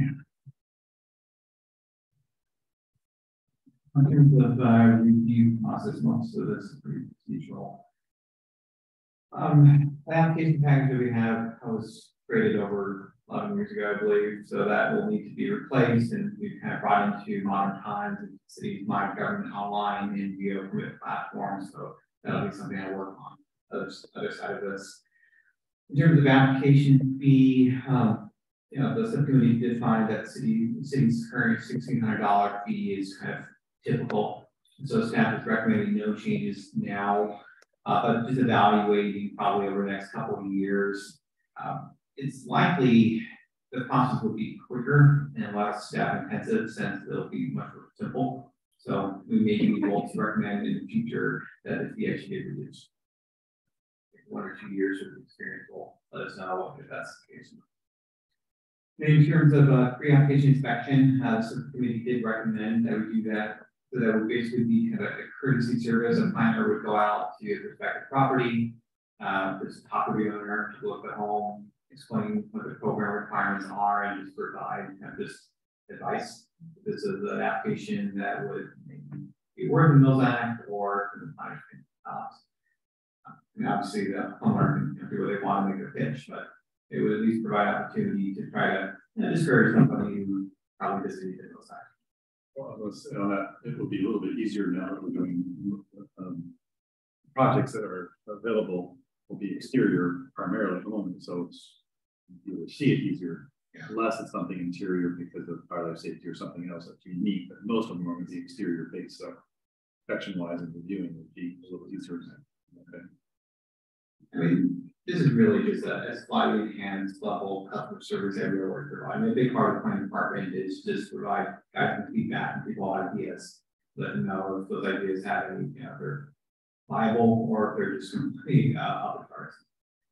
In terms of review process, most of this is pretty procedural. The application package that we have was created over 11 years ago, I believe, so that will need to be replaced, and we've kind of brought into modern times and cities, my government online and geo permit platforms, so that'll be something I work on. Other side of this. In terms of application fee, you know, the subcommittee did find that city's current $1,600 fee is kind of typical. So staff is recommending no changes now, but just evaluating probably over the next couple of years. It's likely the process will be quicker and less staff intensive since it'll be much more simple. So we may be able to recommend in the future that the fee actually get reduced. 1 or 2 years of experience will let us know if that's the case. In terms of pre-application inspection, the subcommittee did recommend that we do that. So that would basically be kind of a courtesy service. A planner would go out to the respective property, this property owner to look at the home, explain what the program requirements are, and just provide kind of this advice. This is an application that would maybe be worth the Mills Act or the planner's and obviously the homeowner can do what they want to make their pitch, but it would at least provide opportunity to try to discourage somebody who probably doesn't need the Mills Act. Well, let's say on that, it will be a little bit easier now that we're doing projects that are available will be exterior primarily at the moment, so it's you will see it easier, unless it's something interior because of fire life safety or something else that's unique. But most of them are going to be exterior based, so inspection wise and reviewing would be a little easier. Okay. I mean, this is really just a slightly enhanced level customer service everywhere we provide. I mean, a big part of the planning department is just provide guidance and feedback and people ideas, let them know if those ideas have any, you know, they're viable or if they're just completely other parts.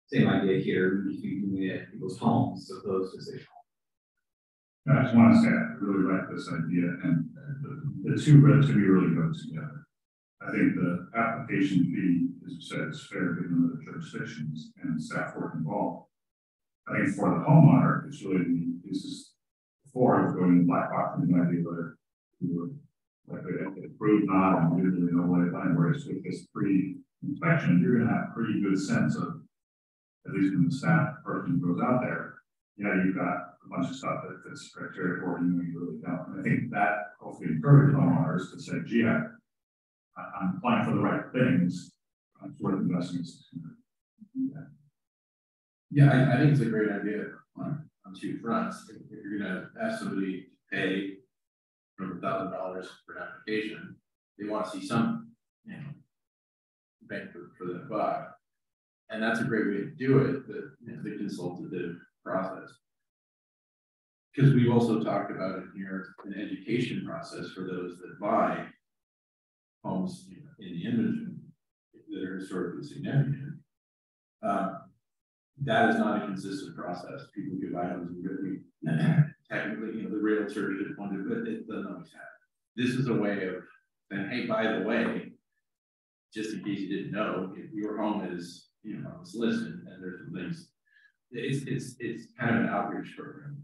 Same idea here, we just be doing it at people's homes as opposed to say. I just want to say I really like this idea, and the two relatively really go together. I think the application fee, as you said, is fair given the jurisdictions and staff work involved. I think for the homeowner, it's really this is before going to black box and might be whether you were like they approved not and you really know what they find. Whereas with this pre-inspection, you're going to have a pretty good sense of, at least when the staff person goes out there, you've got a bunch of stuff that fits criteria for you, and you really don't. And I think that hopefully encourages homeowners to say, gee, I'm applying for the right things. Sort of investments. Yeah, I think it's a great idea on two fronts. If you're going to ask somebody to pay $1,000 for an application, they want to see some, bang for the buck, and that's a great way to do it. The consultative process, because we've also talked about it here, an education process for those that buy homes in the inventory that are historically significant. That is not a consistent process. People could buy homes and really technically, the realtor should want to, but it doesn't always happen. This is a way of saying, hey, by the way, just in case you didn't know, if your home is, on this list and there's some things, it's kind of an outreach program.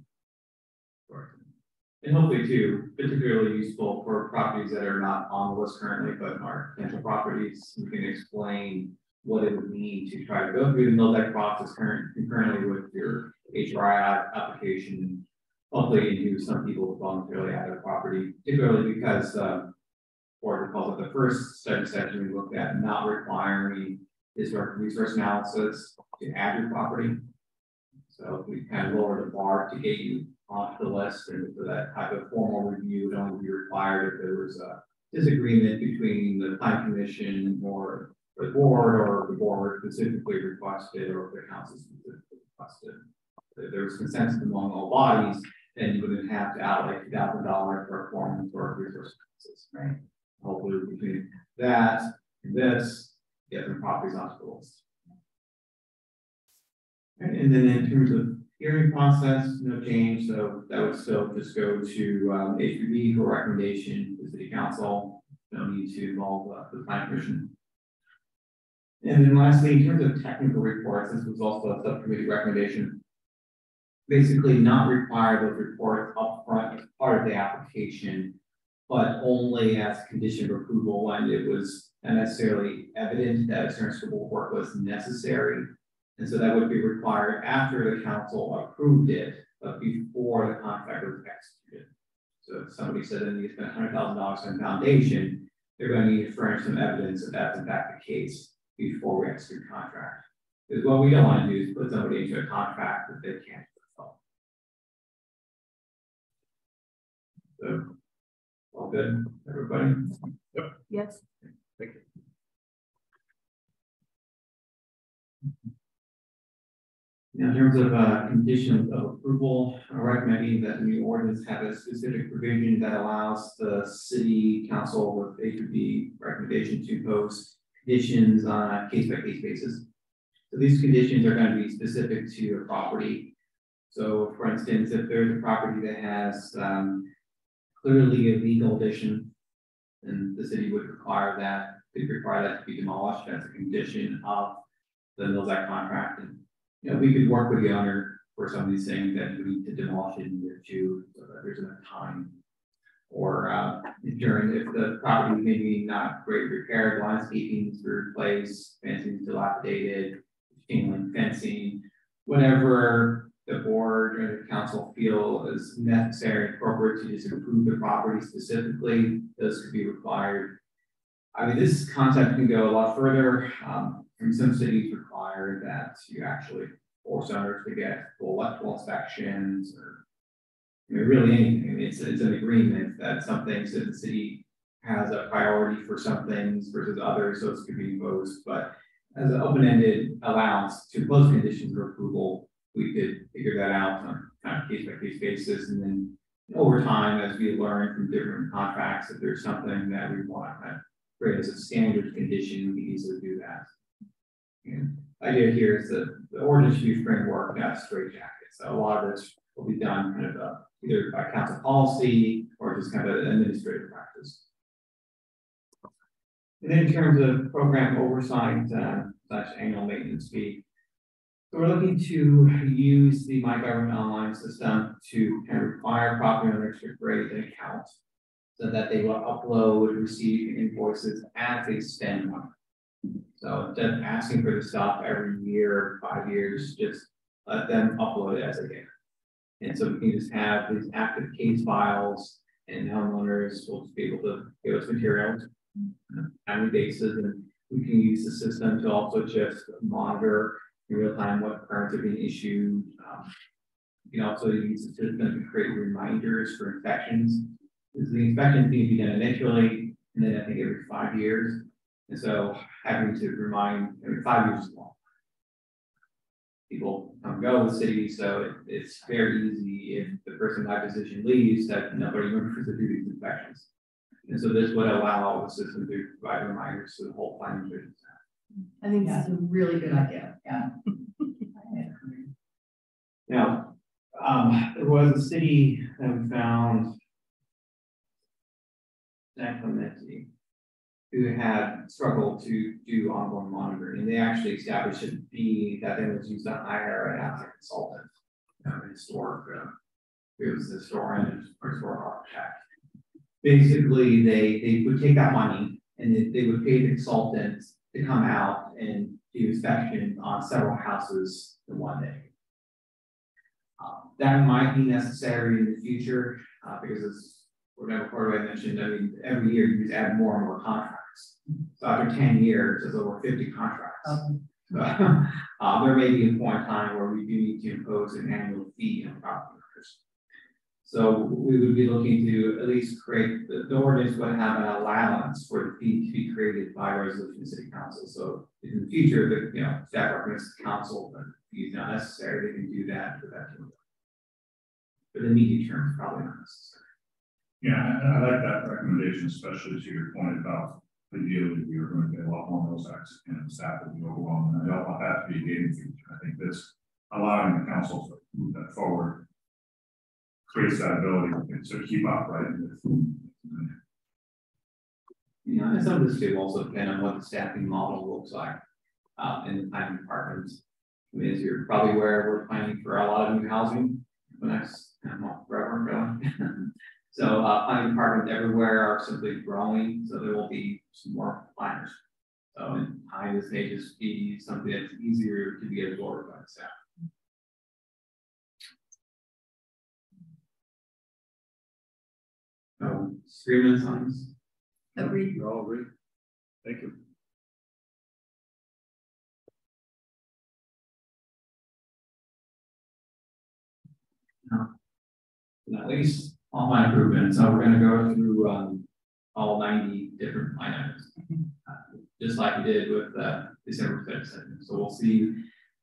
And hopefully too, particularly useful for properties that are not on the list currently, but are potential properties. You can explain what it would mean to try to go through the MILDEC process concurrently with your HRI application. Hopefully you do some people voluntarily add their property, particularly because or calls it the first study section we looked at not requiring historic resource analysis to add your property. So we kind of lower the bar to get you onto the list, and for that type of formal review would only be required if there was a disagreement between the Plan Commission or the board, or the board specifically requested, or if the council specifically requested. If there was consensus among all bodies, then you wouldn't have to outlay $2,000 for a form for resource analysis, right? Hopefully between that and this, get the properties onto the list. And then in terms of hearing process, no change. So that would still just go to HPB for recommendation to City Council. No need to involve the Plan Commission. And then lastly, in terms of technical reports, this was also a subcommittee recommendation. Basically, not require those reports up front as part of the application, but only as a condition of approval when it was not necessarily evident that a certain scope of work was necessary. And so that would be required after the council approved it, but before the contract was executed. So if somebody said they need to spend $100,000 on foundation, they're going to need to furnish some evidence that that's in fact the case before we execute a contract. Because what we don't want to do is put somebody into a contract that they can't fulfill. So, all good, everybody? Yep. Yes. Thank you. Now, in terms of conditions of approval, I'm recommending that the new ordinance have a specific provision that allows the city council with HPB recommendation to impose conditions on a case-by-case basis. So these conditions are going to be specific to your property. So for instance, if there's a property that has clearly a legal addition, then the city would require that, to be demolished as a condition of the Mills Act contract. And we could work with the owner for some of these things that we need to demolish it in year 2 so that there's enough time. Or if the property is maybe not great repaired, landscaping is replaced, fencing is dilapidated, chain link fencing, whatever the board or the council feel is necessary and appropriate to just improve the property specifically, those could be required. I mean, this concept can go a lot further. Some cities require that you actually force owners to get full electrical inspections, or really anything. I mean, it's an agreement that some things that the city has a priority for some things versus others, so it's could be imposed. But as an open-ended allowance to impose conditions of approval, we could figure that out on kind of case-by-case basis, and then over time, as we learn from different contracts, if there's something that we want to create as a standard condition, we can easily do that. And the idea here is that the ordinance should be framework, not straitjacket. So a lot of this will be done kind of either by council policy or just kind of an administrative practice. And then in terms of program oversight / annual maintenance fee, so we're looking to use the My Government Online system to kind of require property owners to create an account so that they will upload, receive invoices as they spend money. So instead of asking for the stuff every year, 5 years, just let them upload it as they get. And so we can just have these active case files, and homeowners will just be able to give us materials on a timely basis, and we can use the system to also just monitor in real time what permits are being issued. You can also use the system to create reminders for inspections. The inspections need to be done initially, and then I think every 5 years. And so having to remind every 5 years is long. People come and go with cities, so it's very easy if the person in my position leaves that nobody remembers to do these inspections. And so this would allow the system to provide reminders to the whole planning division. I think that's a really good idea. Yeah. Now, there was a city that we found, San Clemente, who had struggled to do ongoing monitoring, and they actually established a fee that they would use to hire an outside consultant, historic, it was the historian or historic architect. Basically, they would take that money and they would pay the consultant to come out and do inspections on several houses in one day. That might be necessary in the future because as Representative Cordova mentioned, I mean, every year you just add more and more contracts. So after 10 years, there's over 50 contracts. There may be a point in time where we do need to impose an annual fee on property owners. So we would be looking to at least create, the ordinance would have an allowance for the fee to be created by resolution of City Council. So in the future, the staff recommends the council, but if it's not necessary, they can do that for that. But in the immediate term, probably not necessary. Yeah, I like that recommendation, especially to your point about ideally we are going to get a lot more Mills Acts and staff will be overwhelmed. And I don't want that to be a game feature. I think this allowing the council to move that forward creates that ability to keep up, right? And some of this could also depend on what the staffing model looks like in the planning departments. I mean, as you're probably aware, we're planning for a lot of new housing the next forever going. So planning departments everywhere are simply growing, so there will be some more planners. So in time, this may just be something that's easier to be absorbed by the staff. So, agreements on this? Agreed. We all agree. Thank you. At least all my improvements. So we're going to go through all 90 different line items, just like we did with December 5th. So we'll see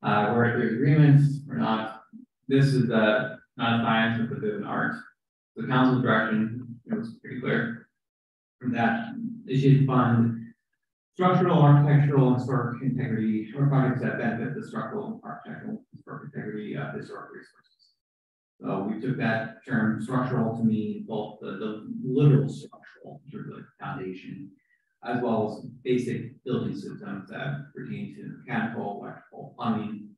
where there's agreements or not. This is not a science, but a bit of an art. The council's direction was pretty clear from that. They should fund structural, architectural, and historic integrity or projects that benefit the structural, architectural, historic integrity of historic resources. So we took that term structural to mean both the literal structural, in terms of foundation, as well as basic building systems that pertain to mechanical, electrical, plumbing.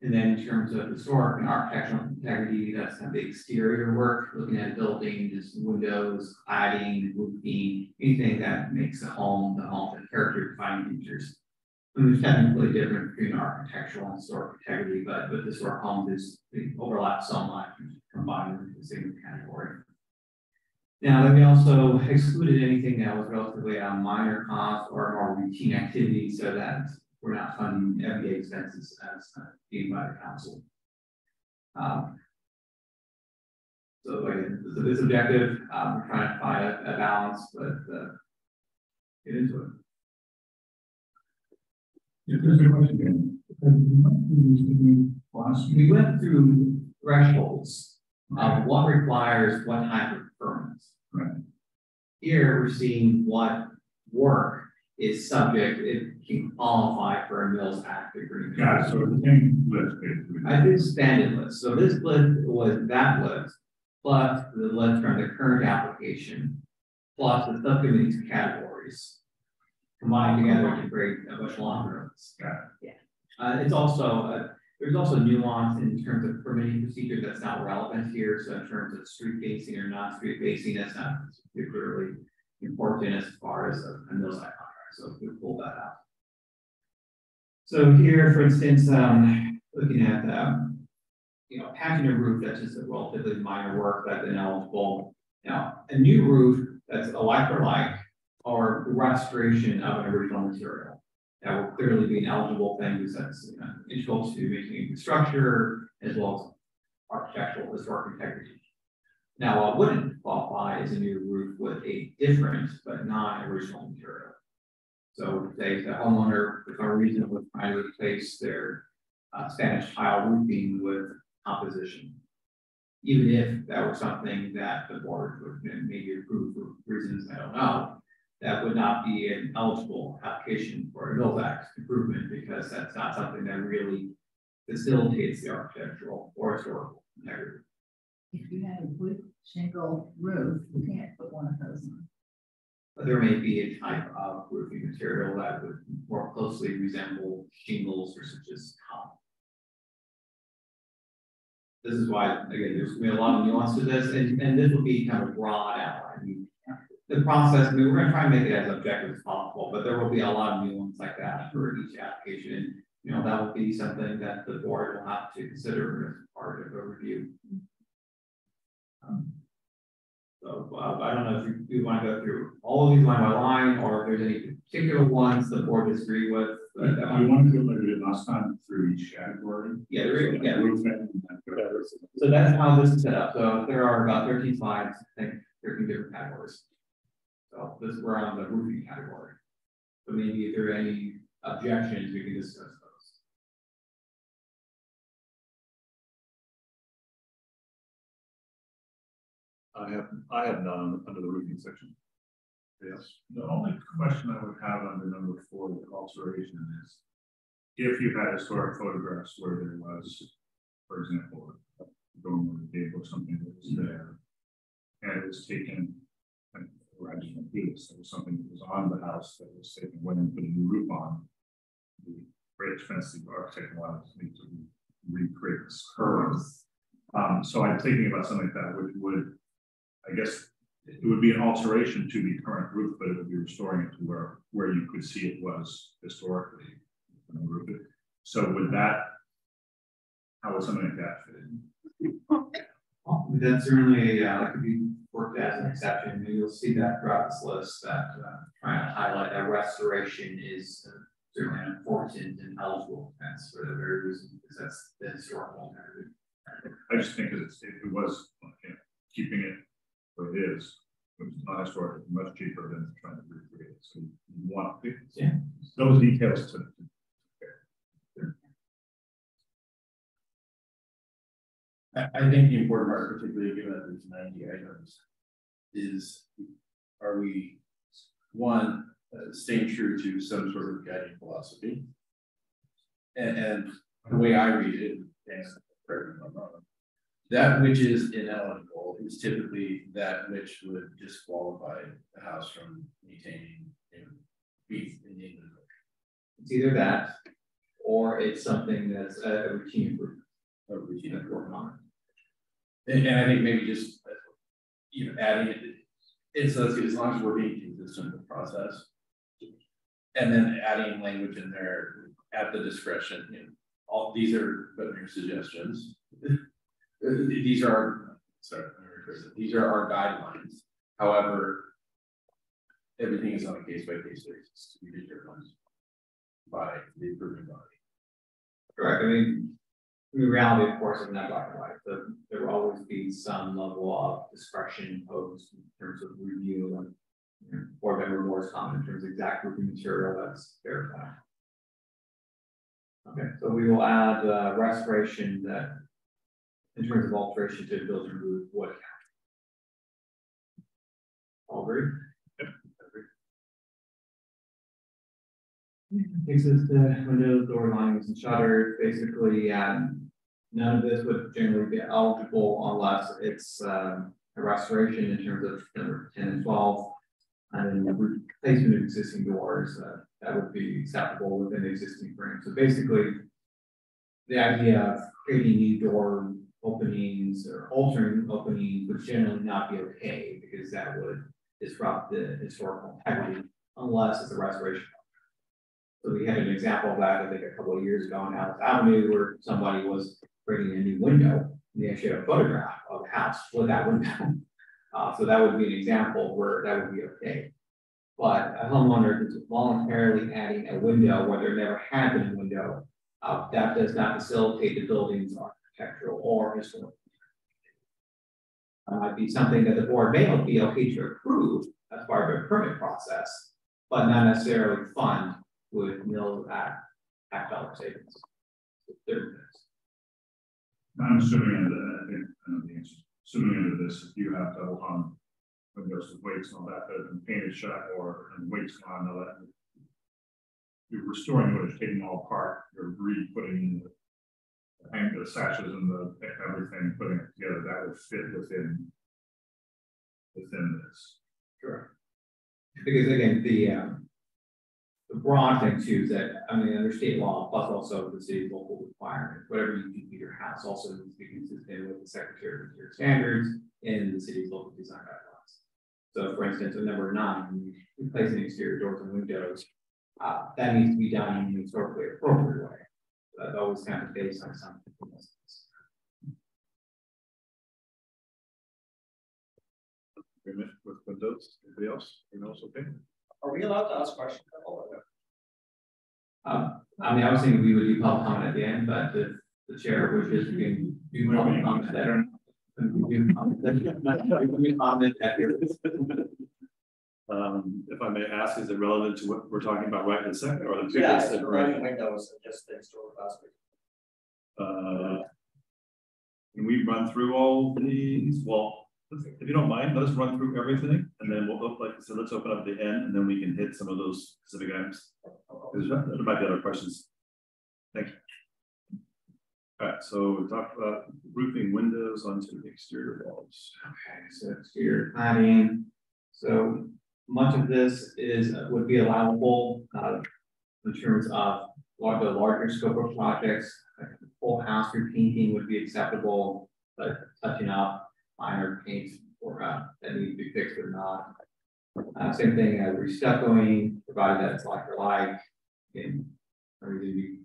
And then in terms of historic and architectural integrity, that's kind of the exterior work, looking at a building, just windows, cladding, roofing, anything that makes the home, the character defining features. And there's technically different between architectural and historic integrity, but with historic homes, they overlap so much and combined into the same category. Now, then we also excluded anything that was relatively a minor cost or more routine activity so that we're not funding everyday expenses as deemed by the council. So again, this objective, we're trying to find a balance, but get into it. If there's a question, we went through thresholds of what requires what type of permits. Right. Here we're seeing what work is subject, it can qualify for a Mills Act agreement. Got it. So the same list basically. I did expanded list. So this list was that list, plus the list from the current application, plus the subcommittee's categories, combined together to create a much longer list. Got it. Yeah. It's also there's also nuance in terms of permitting procedure that's not relevant here. So in terms of street facing or non-street facing, that's not particularly important as far as a Mills Act contract. So we pull that out. So here, for instance, looking at patching a roof, that's just a relatively minor work that's ineligible. Now, a new roof that's a like for like, or restoration of an original material, that will clearly be an eligible thing because that's integral to maintaining the structure as well as architectural historic integrity. Now, what wouldn't qualify is a new roof with a different but non-original material. So, say the homeowner, for some reason, was trying to replace their Spanish tile roofing with composition. Even if that were something that the board would maybe approve for reasons I don't know, that would not be an eligible application for a Mills Act improvement because that's not something that really facilitates the architectural or historical integrity. If you had a wood shingle roof, you can't put one of those on. But there may be a type of roofing material that would more closely resemble shingles versus just copper. This is why, again, there's going to be a lot of nuance to this, and this will be kind of broad outline. I mean, the process, we're going to try and make it as objective as possible, but there will be a lot of nuance like that for each application. That will be something that the board will have to consider as part of a review. I don't know if you want to go through all of these line by line, or if there's any particular ones the board disagree with. We want to go like we did last time through each category. Yeah, so that's how this is set up. So there are about 13 slides, I think 13 different categories. So we're on the roofing category. So maybe if there are any objections, we can discuss those. I have none under the roofing section. Yes. The only question I would have under number 4, the alteration is, if you had historic photographs where there was, for example, a dormer table or something that was there, and it was taken, and I just want to do this, there was something that was on the house that was taken, went and put a new roof on, the very expensive architect wanted me to recreate this curve. So I'm thinking about something like that, which would, I guess, it would be an alteration to the current roof, but it would be restoring it to where you could see it was historically. So would that, how would something like that fit in? Well, that's certainly that could be worked as an exception. You'll see that throughout this list that trying to highlight that restoration is certainly an important and eligible offense for the very reason because that's the historical narrative. I just think that it was keeping it where it is, which is not historic, much cheaper than trying to recreate it. So you want those details to. I think the important part, particularly given that there's 90 items, is are we staying true to some sort of guiding philosophy? And the way I read it, and correct me if I'm wrong, that which is ineligible is typically that which would disqualify the house from maintaining beef in the inventory. It's either that, or it's something that's a routine improvement. A routine improvement. And I think maybe just adding it, so as long as we're being consistent with the process, and then adding language in there at the discretion. All these are but mere suggestions. These are our guidelines. However, everything is on a case-by-case basis to be determined by the approving body. Correct. I mean, the reality, of course, is not black and white. There will always be some level of discretion imposed in terms of review and board member more common in terms of exact roofing material that's verified. Okay, so we will add restoration that in terms of alteration to build and remove wood count. All agree? Yep. Takes us to windows, door linings, and shutters. Basically, none of this would generally be eligible unless it's a restoration in terms of number 10 and 12. And then replacement of existing doors, that would be acceptable within the existing frame. So basically, the idea of creating new door openings or altering openings would generally not be okay because that would disrupt the historical integrity unless it's a restoration. So we had an example of that, I think, a couple of years ago on Alice Avenue where somebody was bringing a new window, and they actually have a photograph of the house with that window. So that would be an example where that would be okay. But a homeowner is voluntarily adding a window where there never had been a window, that does not facilitate the building's architectural or historical. Might be something that the board may be okay to approve as part of a permit process, but not necessarily fund with Mills Act tax dollar savings. I'm assuming, and I think I know the answer. Assuming into this, if you have double hung windows with weights and all that have been painted shut and weights on all that, you're restoring what is taking them all apart. You're re-putting in the sashes and the everything, putting it together. That would fit within this. Sure. Because again, the broad thing too is that, I mean, under state law, plus also the city's local requirement, whatever you do to your house also needs to be consistent with the Secretary of Interior standards and the city's local design guidelines. So for instance, at number 9, replacing exterior doors and windows, that needs to be done in an historically appropriate way. So that's always kind of based on something. Agreement with windows. Anybody else? Anyone else okay? Are we allowed to ask questions? I mean, I was thinking we would do public comment at the end, but the chair wishes we can do public comment there. If I may ask, is it relevant to what we're talking about right this second, or the previous separation? Windows and just things to last week. Can we run through all these? Well, if you don't mind, let us run through everything, and then we'll look like so. Let's open up the end, and then we can hit some of those specific items. There might be other questions. Thank you. All right, so we talked about roofing windows onto the exterior walls. Okay, so exterior cladding. So much of this would be allowable in terms of the larger scope of projects. Like the full house repainting would be acceptable, but touching up minor paints or that need to be fixed or not. Same thing as restuccoing, provided that it's like for like, and or be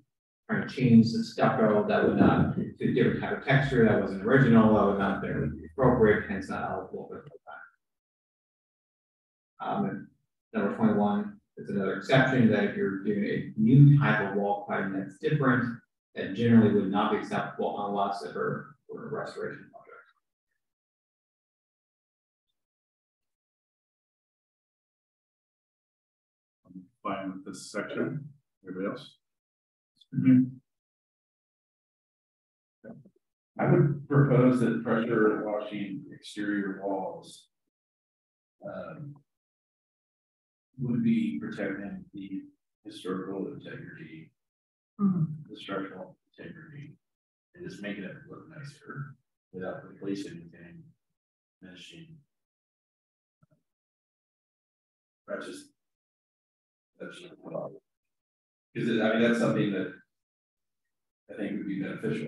trying to change the stucco that would not to a different type of texture that wasn't original, that would not be appropriate, hence not eligible for that. Number 21 is another exception that if you're doing a new type of wall cladding that's different, that generally would not be acceptable unless it were for a restoration project. Fine with this section. Everybody else? I would propose that pressure washing exterior walls would be protecting the historical integrity, the structural integrity, and just making it look nicer without replacing anything, finishing. That's just because I mean that's something that I think would be beneficial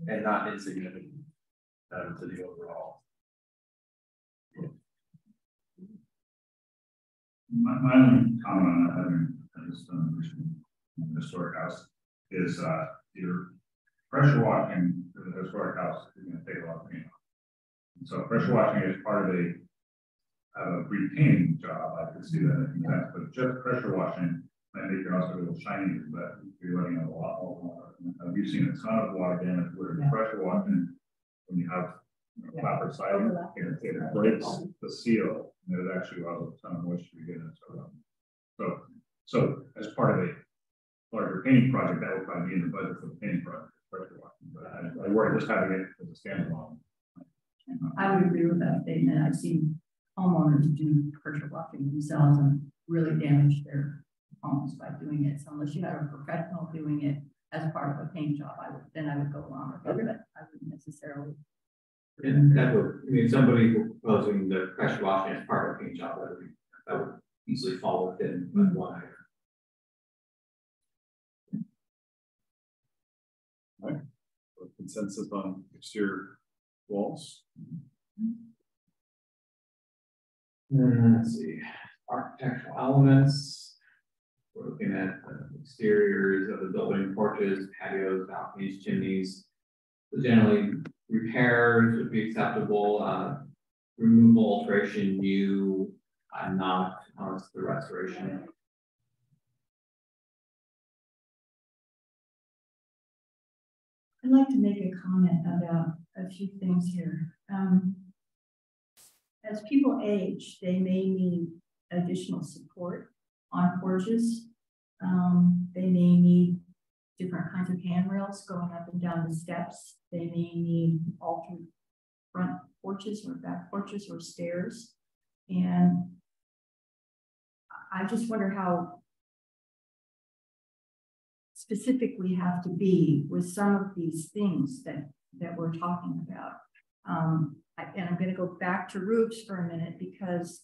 and not insignificant to the overall. My only comment on that, having just done a historic house, is your pressure washing for the historic house is going to take a lot of paint off. And so pressure washing is part of a repainting job. I could see that in that, but just pressure washing might make your house a little shiny, but you're letting out a lot more water. We've seen a ton of water damage where the pressure washing, when you have copper siding, it breaks the seal, and it actually allows a ton of moisture to get in. So as part of a larger painting project, that would probably be in the budget for the painting project, pressure washing. But I worry just having it as a standalone. I would agree with that statement. I've seen homeowners do pressure washing themselves and really damage their homes by doing it. So unless you have a professional doing it as part of a paint job, I would go along with it, but I wouldn't necessarily. And that would, I mean, somebody proposing the pressure washing as part of a paint job, that would easily fall within one item. All right. So consensus on exterior walls. Let's see, architectural elements. We're looking at exteriors of the building, porches, patios, balconies, chimneys. So generally, repairs would be acceptable. Removal, alteration, new, not the restoration. I'd like to make a comment about a few things here. As people age, they may need additional support on porches. They may need different kinds of handrails going up and down the steps. They may need altered front porches or back porches or stairs. And I just wonder how specific we have to be with some of these things that we're talking about. And I'm going to go back to roofs for a minute because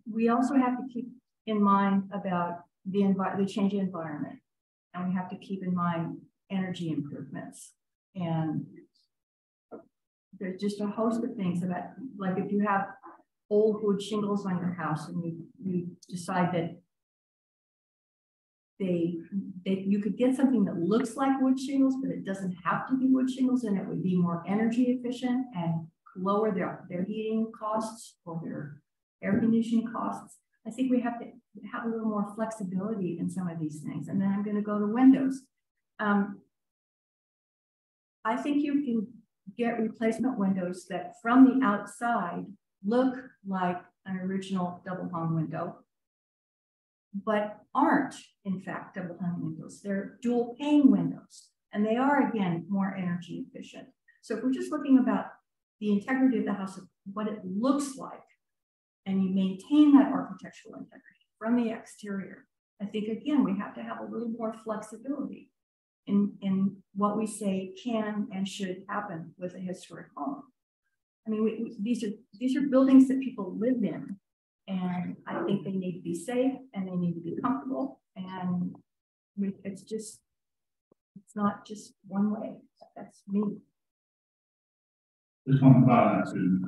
we also have to keep in mind about the changing environment, and we have to keep in mind energy improvements. And there's just a host of things about, like if you have old wood shingles on your house and you decide that you could get something that looks like wood shingles, but it doesn't have to be wood shingles, and it would be more energy efficient and lower their heating costs or their air conditioning costs. I think we have to have a little more flexibility in some of these things. And then I'm going to go to windows. I think you can get replacement windows that from the outside look like an original double hung window, but aren't in fact double hung windows. They're dual pane windows, and they are again more energy efficient. So if we're just looking about the integrity of the house, of what it looks like, and you maintain that architectural integrity from the exterior, I think again we have to have a little more flexibility in what we say can and should happen with a historic home. I mean, these are buildings that people live in, and I think they need to be safe and they need to be comfortable. And it's not just one way. That's me. Just one thought on that, Susan.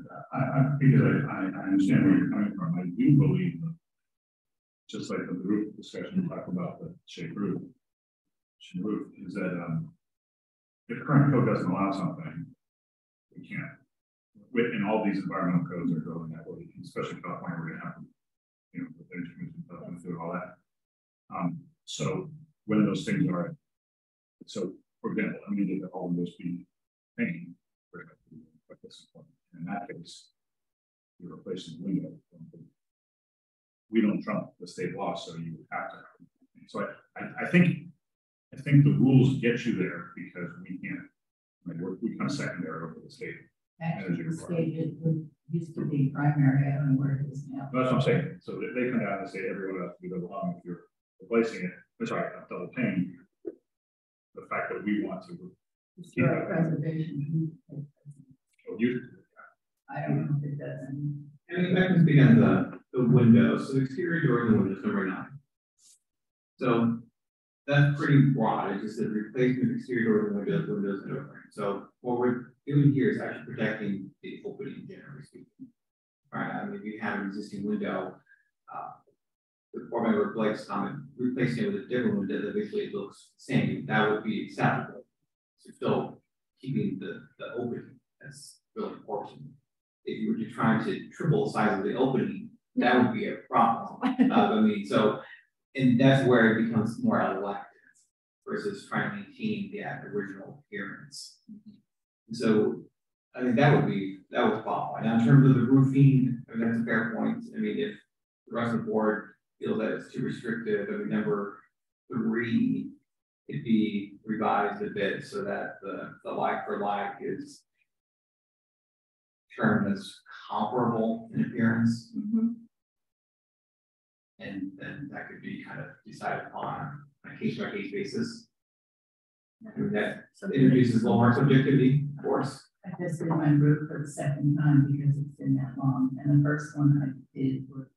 Because I understand where you're coming from. I do believe that, just like the roof discussion, we talk about the shake roof, is that if current code doesn't allow something, we can't. And all these environmental codes are going that way, especially California, we're going to have, you know, the energy commission stuff and do all that. So when those things are, so for example, I'm going to get all of those be pain. In that case, you're replacing the window. We don't trump the state law, so you have to. So I think the rules get you there because we can't. I mean, we kind of secondary over the state. Actually, the state used to be primary. I don't know where it is now. That's what I'm saying. So they come down and say everyone has to be double hung if you're replacing it. Sorry, not double pane. The fact that we want to keep that preservation. I don't know if it does. And if I can speak on the windows, so the exterior door in the windows, number 9. So that's pretty broad. It just says replacement of exterior door in the windows and opening. So what we're doing here is actually protecting the opening, generally speaking. Right? I mean, if you have an existing window, the board member replacing it with a different window that visually looks the same, that would be acceptable. So still keeping the opening. That's really important. If you were just trying to triple the size of the opening, that would be a problem. I mean, so, and that's where it becomes more elective versus trying to maintain the original appearance. So, I mean, that would qualify. Now, in terms of the roofing, I mean, that's a fair point. I mean, if the rest of the board feels that it's too restrictive, I mean, number 3 could be revised a bit so that the like for like is termed as comparable in appearance. And then that could be kind of decided upon a case-by-case basis. I mean, that introduces a little more subjectivity, of course. I just did my roof for the second time because it's been that long. And the first one I did with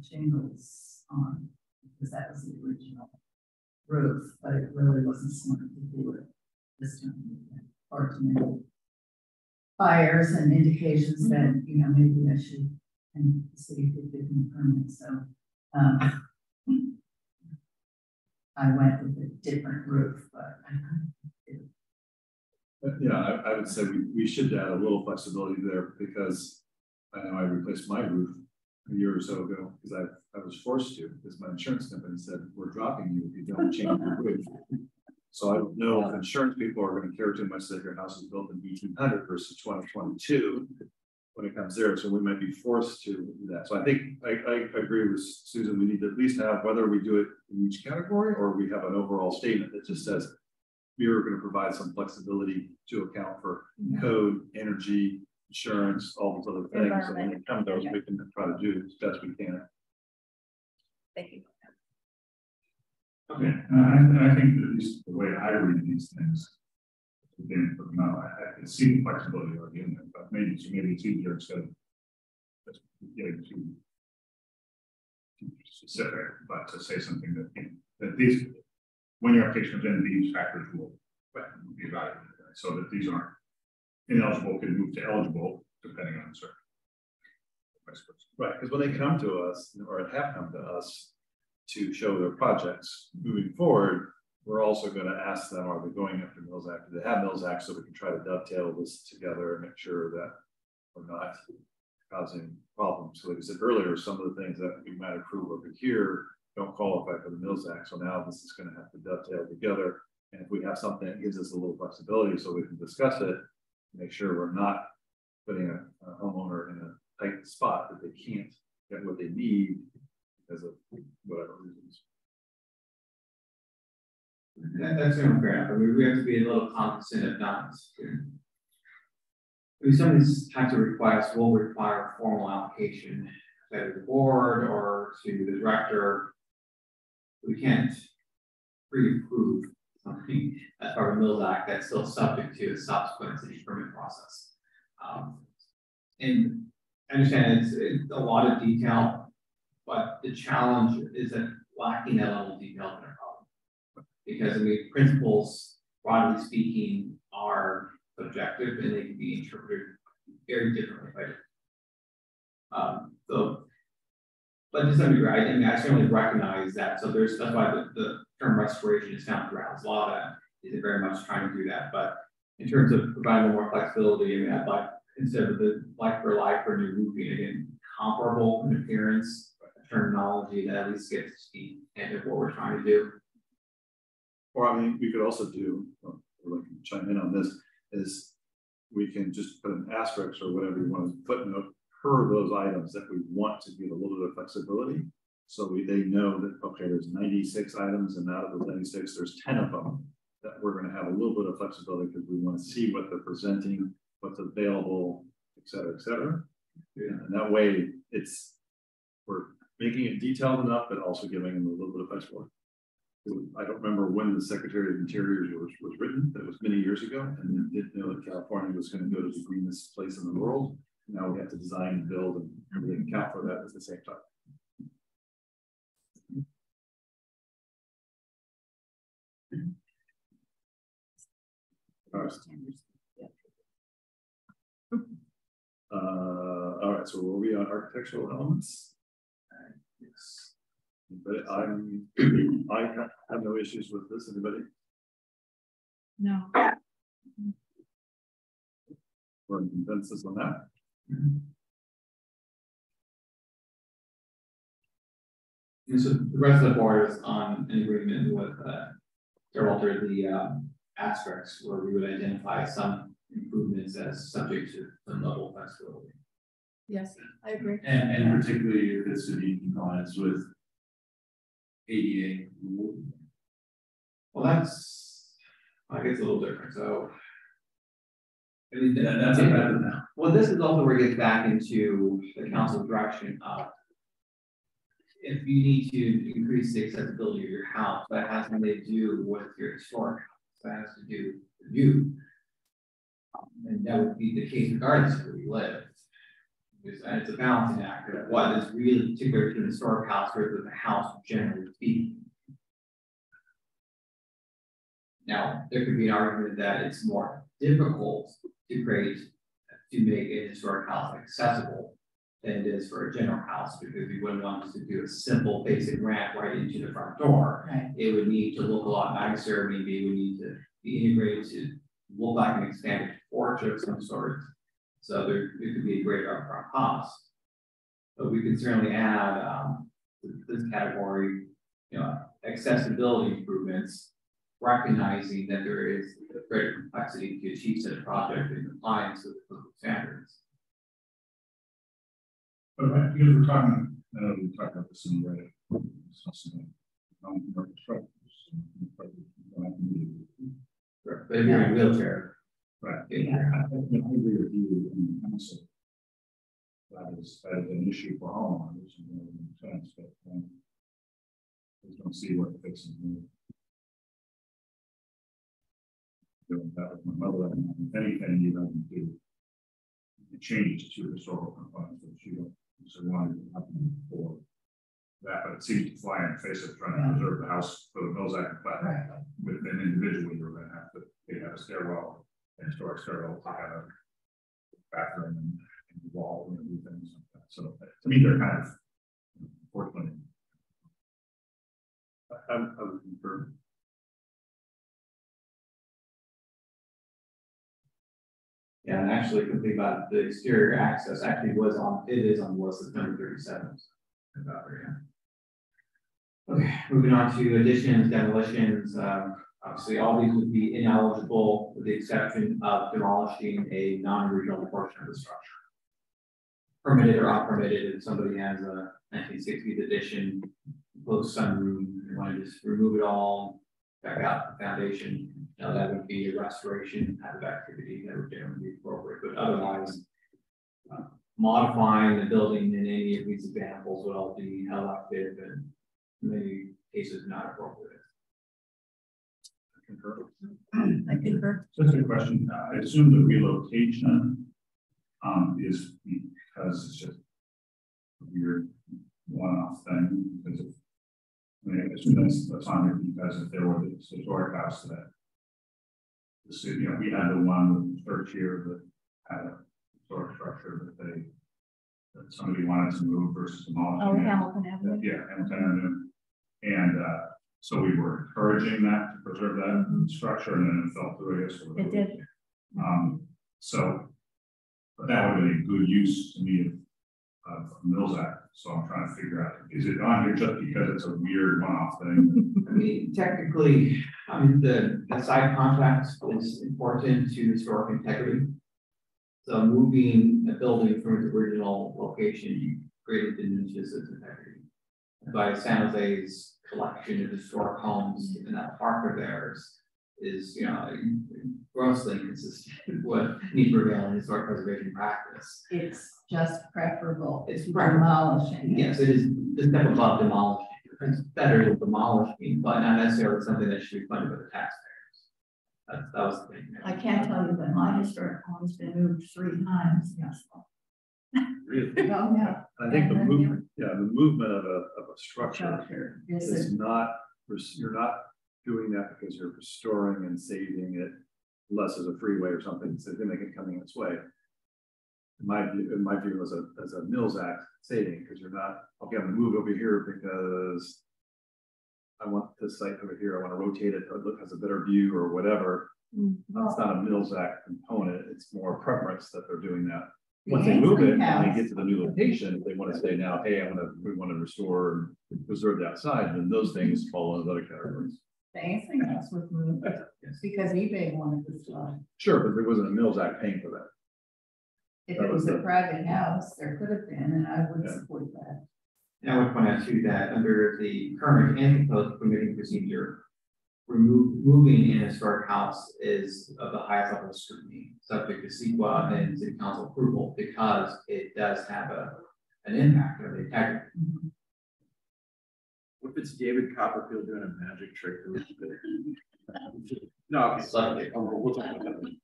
shingles on, because that was the original roof, but it really wasn't smart to do it this time. Or to make fires and indications that, you know, maybe I should and the city did give me permits, so, I went with a different roof, but. Yeah, I would say we should add a little flexibility there, because I know I replaced my roof a year or so ago because I was forced to, because my insurance company said, we're dropping you if you don't change your roof. So I don't know if insurance people are going to care too much that your house is built in 1800 versus 2022 when it comes there. So we might be forced to do that. So I think I agree with Susan. We need to at least have, whether we do it in each category or we have an overall statement that just says, we're going to provide some flexibility to account for code, energy, insurance, all those other things. And when it comes to those, we can try to do as best we can. Thank you. Okay, and I think that at least the way I read these things, again, now I can see the flexibility already in there, but maybe it's easier instead of just getting too specific, but to say something that, you know, that these, when your application comes in, these factors will be evaluated, right? So that these aren't ineligible, can move to eligible depending on certain. Right, because when they come to us, or have come to us to show their projects moving forward, we're also going to ask them, are they going after Mills Act? Do they have Mills Act, so we can try to dovetail this together and make sure that we're not causing problems. So like I said earlier, some of the things that we might approve over here don't qualify for the Mills Act. So now this is going to have to dovetail together. And if we have something that gives us a little flexibility so we can discuss it, make sure we're not putting a homeowner in a tight spot that they can't get what they need because of whatever reasons. That's fair enough. I mean, we have to be a little cognizant of not. I mean, some of these types of requests will require a formal application to the board or to the director. We can't pre-approve something as part of the Mills Act that's still subject to a subsequent city permit process. And I understand it's a lot of detail, but the challenge is that lacking that level of detail in our problem. Because I mean, principles, broadly speaking, are subjective and they can be interpreted very differently. Right? But to some degree, I think I certainly recognize that. So that's why the term restoration is found throughout. A lot of that is very much trying to do that. But in terms of providing more flexibility, I mean, I'd like, instead of the like for new roofing, again, comparable in appearance, terminology that at least gets the end of what we're trying to do. Or I mean, we could also do, or we can chime in on this, is we can just put an asterisk or whatever you want to footnote per those items that we want to give a little bit of flexibility. So they know that, okay, there's 96 items and out of the 96, there's 10 of them that we're going to have a little bit of flexibility because we want to see what they're presenting, what's available, et cetera, et cetera. Yeah. And that way we're making it detailed enough, but also giving them a little bit of flexibility. I don't remember when the Secretary of Interior was written. That was many years ago, and didn't know that California was going to go to the greenest place in the world. Now we have to design and build and everything account for that at the same time. All right. All right, so were we on architectural elements? Yes. But I have no issues with this. Anybody? No. We're in consensus on that. And so the rest of the board is on an agreement with alter the aspects where we would identify some improvements as subject to some level of flexibility. Yes, I agree. And particularly if it's to be in compliance with ADA. Well, I guess a little different. So I mean, that's well, this is also where it gets back into the council direction of if you need to increase the accessibility of your house, that has nothing to do with your historic house. That has to do with you. And that would be the case regardless of where you live. And it's a balancing act of what is really particular to an historic house versus the house generally speaking. Now, there could be an argument that it's more difficult to make a historic house accessible than it is for a general house, because we wouldn't want us to do a simple basic ramp right into the front door. Right. It would need to look a lot nicer. Maybe it would need to be integrated to look like an expanded porch of some sort. So there could be a greater upfront cost. But we could certainly add this category, accessibility improvements, recognizing that there is greater complexity to achieve such a project in compliance with local standards. But because we're talking, we talked about this in the way. But if you're in a wheelchair, right? Yeah. I agree with you in the council. That is an issue for homeowners, and it makes sense, but I just don't see what fixes it. Doing that with my mother, and if anything, you don't do it changes to historical components, which you don't want to happen for that, but it seems to fly in the face of trying to preserve the house for the Mills-Act, but with an individual, you're going to have a stairwell, a historic stairwell to have a bathroom and wall and do things like that. So to me, they're kind of unfortunately. I would confirm. yeah, and actually, thinking about the exterior access, actually it is on the list of number 37. About there, yeah. Okay, moving on to additions, demolitions. Obviously, all these would be ineligible with the exception of demolishing a non-original portion of the structure. Permitted or unpermitted, if somebody has a 1960s addition, closed sunroom, they want to just remove it all, check out the foundation, that would be a restoration type of activity that would generally be appropriate. But otherwise, modifying the building in any of these examples would all be elective and in many cases not appropriate. I concur. Just a question. I assume the relocation is because it's just a weird one-off thing. Because I assume that's on here because if there were this historic house that we had the one with church here that had a historic structure that somebody wanted to move versus demolish. Oh, Hamilton Avenue. Yeah, Hamilton Avenue, and so we were encouraging that to preserve that structure, and then it fell through. I guess it did. But that would have been a good use to me of Mills-Act. So I'm trying to figure out, is it on here just because it's a weird one-off thing? I mean, technically, the side contact is important to historic integrity. So moving a building from its original location greatly diminishes its integrity. By San Jose's collection of historic homes in that park of theirs is, grossly inconsistent with any prevailing historic preservation practice. It's just preferable. It's to preferable. demolishing. Yes, it is the step above demolishing. It's better than demolishing, but not necessarily something that should be funded by the taxpayers. That was the thing. I can't tell you that my historic home's been moved 3 times. Yes. Really? Oh, yeah. I think the movement of a structure is not, you're not doing that because you're restoring and saving it, unless there's a freeway or something, so they make it coming its way. In my view as a Mills-Act saving, because you're not, okay, I'm gonna move over here because I want this site over here, I want to rotate it, or look has a better view or whatever. That's not a Mills-Act component, it's more preference that they're doing that. Once they move it and they get to the new location, if they want to say now, hey, we want to restore and preserve the outside, then those things fall into other categories. The Ainsley House was moved because eBay wanted this lot. Sure, but there wasn't a Mills-Act paying for that. If it was a private house, there could have been, and I would support that. And I would point out too that under the current anti-code permitting procedure, moving in a historic house is of the highest level of scrutiny, subject to CEQA and city council approval, because it does have an impact on the integrity. What if it's David Copperfield doing a magic trick? No, okay. Subject. We'll talk about that.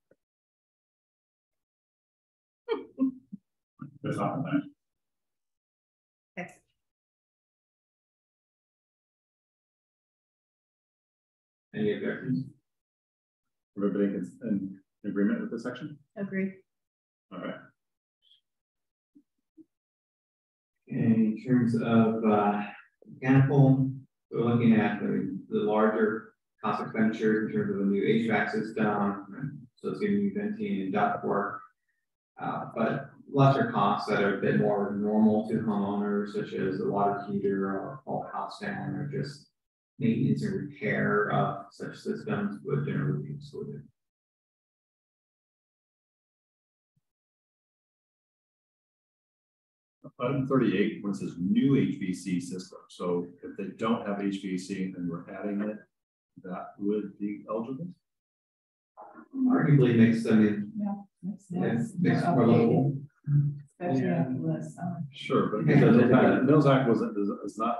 That's not the thing. Excellent. Any objections? Everybody is in agreement with this section? Agree. All right. In terms of mechanical, we're looking at the larger cost expenditures in terms of a new HVAC system, so it's going to be venting and duct work, but lesser costs that are a bit more normal to homeowners, such as the water heater or whole house down, or just maintenance and repair of such systems would generally be excluded. Item 38, when it says new HVAC system, so if they don't have HVAC and we're adding it, that would be eligible? Arguably makes, I mean, makes more local. Especially after last summer. Sure, but because the Mills Act is not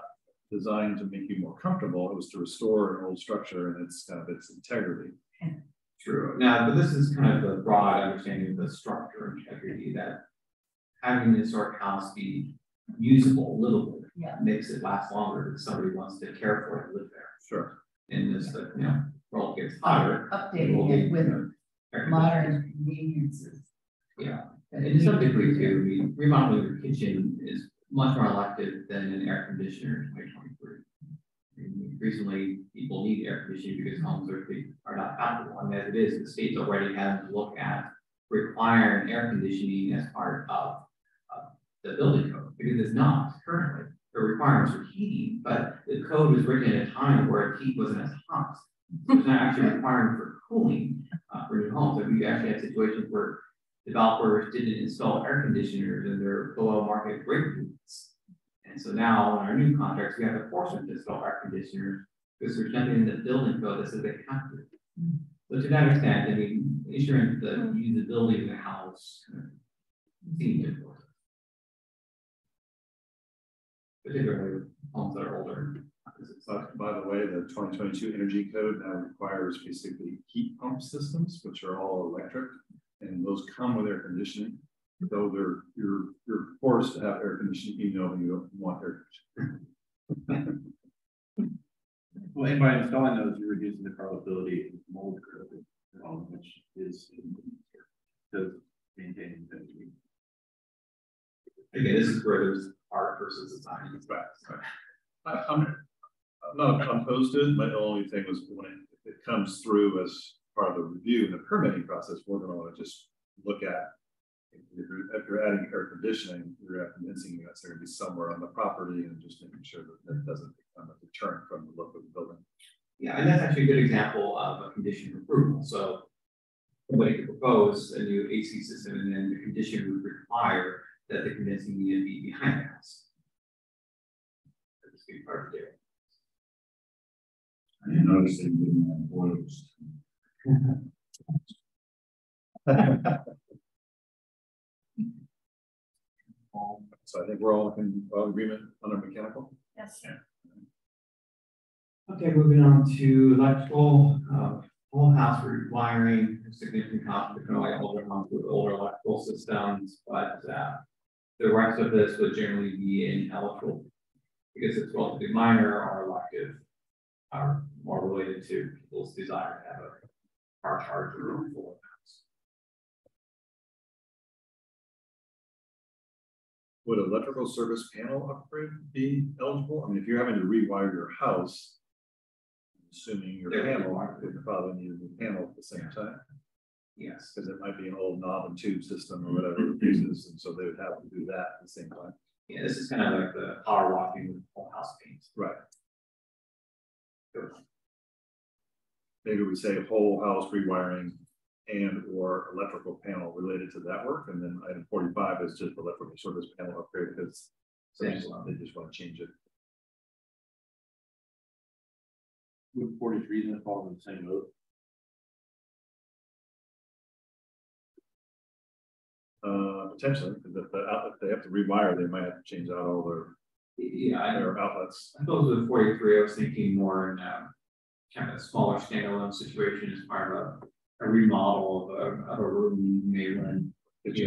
designed to make you more comfortable, it was to restore an old structure and its kind of its integrity. True. Now, but this is kind of the broad understanding of the structure integrity, that having the historic house be usable, livable, makes it last longer if somebody wants to care for it and live there. Sure. And this, world gets hotter. Updating it with modern conveniences. Yeah. And to some degree too, I mean, remodeling your kitchen is much more elective than an air conditioner in 2023. I mean, increasingly, people need air conditioning because homes are not compatible. And as it is, the state's already having to look at requiring air conditioning as part of the building code, because it's not currently. The requirements for heating, but the code was written at a time where heat wasn't as hot. So it's not actually requiring for cooling for new homes. So we actually had situations where developers didn't install air conditioners in their below market rate units. And so now in our new contracts, we have to force them to install air conditioners because there's nothing in the building code that says they have to. So to that extent, I mean, ensuring the usability of the house seems important. Particularly homes that are older. By the way, the 2022 Energy Code now requires basically heat pump systems, which are all electric, and those come with air conditioning. Though you're forced to have air conditioning, even though you don't want air conditioning. Well, and by installing those, you're reducing the probability of mold growth, which is to maintain the energy. Again, this is where there's art versus design. Right. I'm not opposed to it. My only thing was when it comes through as part of the review and the permitting process, we're going to want to just look at if you're adding air conditioning, you're convincing that's going to be somewhere on the property and just making sure that that doesn't become a deterrent from the look of the building. Yeah, and that's actually a good example of a condition of approval. So somebody could propose a new AC system, and then the condition would require that the condensing unit be behind the house. That's a big part of it. I didn't notice they didn't have boilers. So I think we're all in agreement on our mechanical. Yes. Yeah. Okay, moving on to electrical, whole house rewiring, significant cost to like older homes with older electrical systems, but the rest of this would generally be ineligible because it's relatively minor or elective, are more related to people's desire to have a car charger or full house. Would electrical service panel upgrade be eligible? I mean, if you're having to rewire your house, assuming your panel would probably need a new panel at the same time. Yes, because it might be an old knob and tube system or whatever it is, and so they would have to do that at the same time. Yeah, this is kind of like the power washing with whole house paint. Right. Maybe we say whole house rewiring and or electrical panel related to that work, and then item 45 is just electrical service panel upgrade because they just want to change it. Would 43 then fall in the same boat? Potentially, because if they have to rewire, they might have to change out all their outlets. I suppose with 43, I was thinking more in kind of a smaller standalone situation as part of a remodel of a room. You may run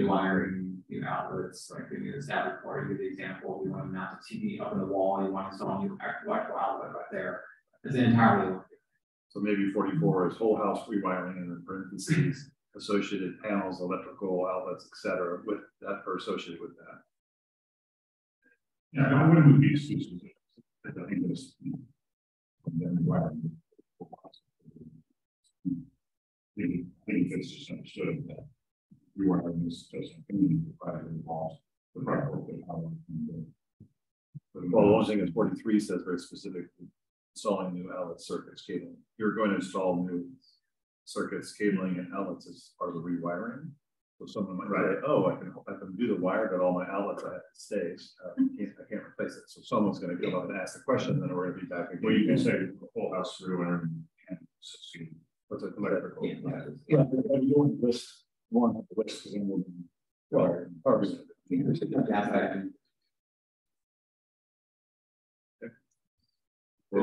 wiring, outlets, like in the established part. You give the example, we want to mount a TV up in the wall, you want to install a new electrical outlet right there. It's entirely. So maybe 44 is whole house rewiring, and in parentheses associated panels, electrical outlets, etc., with that or associated with that. Yeah, I wouldn't be exclusive. I think there's I think it's just understood that rewiring this doesn't involve the proper power. Well, the one thing is 43 says very specifically installing new outlet circuits cabling. You're going to install new circuits, cabling, and outlets as part of the rewiring. So someone might say, "Oh, I can do the wire, but all my outlets stays. I can't replace it." So someone's going to come up and ask the question, then we're going to be back again. Well, you can say the whole house through and succeed. What's it? Electrical. Yeah, you don't list one of the lists because then we'll We're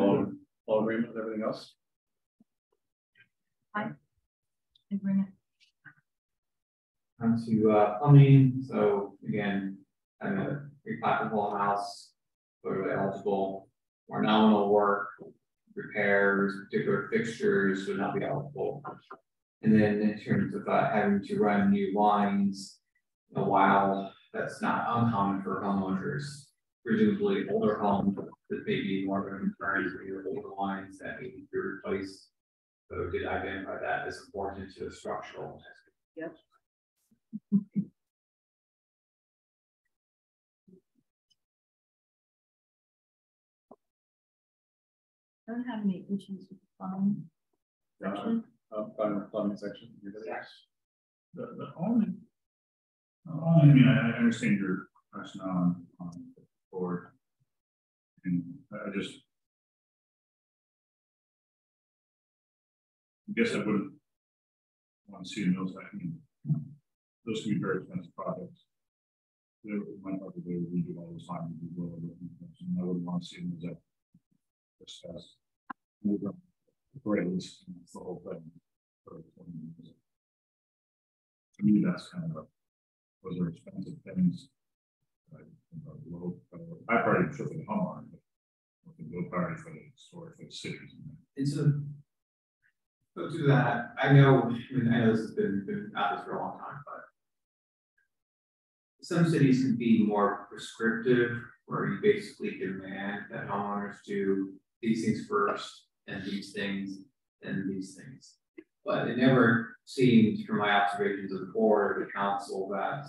all agreement with everything else? Agreement. On to plumbing. So again, having a replatable house, clearly eligible, more nominal work, repairs, particular fixtures would not be eligible. And then in terms of having to run new lines, while that's not uncommon for homeowners, presumably older homes that may be more of a concern for your older lines that need to be replaced. So did identify that as important to the structural. Yep. I don't have any issues with the plumbing section. Plumbing section. The only, I mean, I understand your rationale on the board, and I guess I wouldn't want to see a mills. I mean, those can be very expensive projects. They might have to redo all the time. I wouldn't want to see them as that. Discuss the whole thing. To me, that's kind of those are expensive things. I probably prefer the homeowner, but the low priority for the storage for the cities. And so to that, I know this has been out this for a long time, but some cities can be more prescriptive, where you basically demand that homeowners do these things first, and these things, and these things. But it never seemed, from my observations of the board or the council, that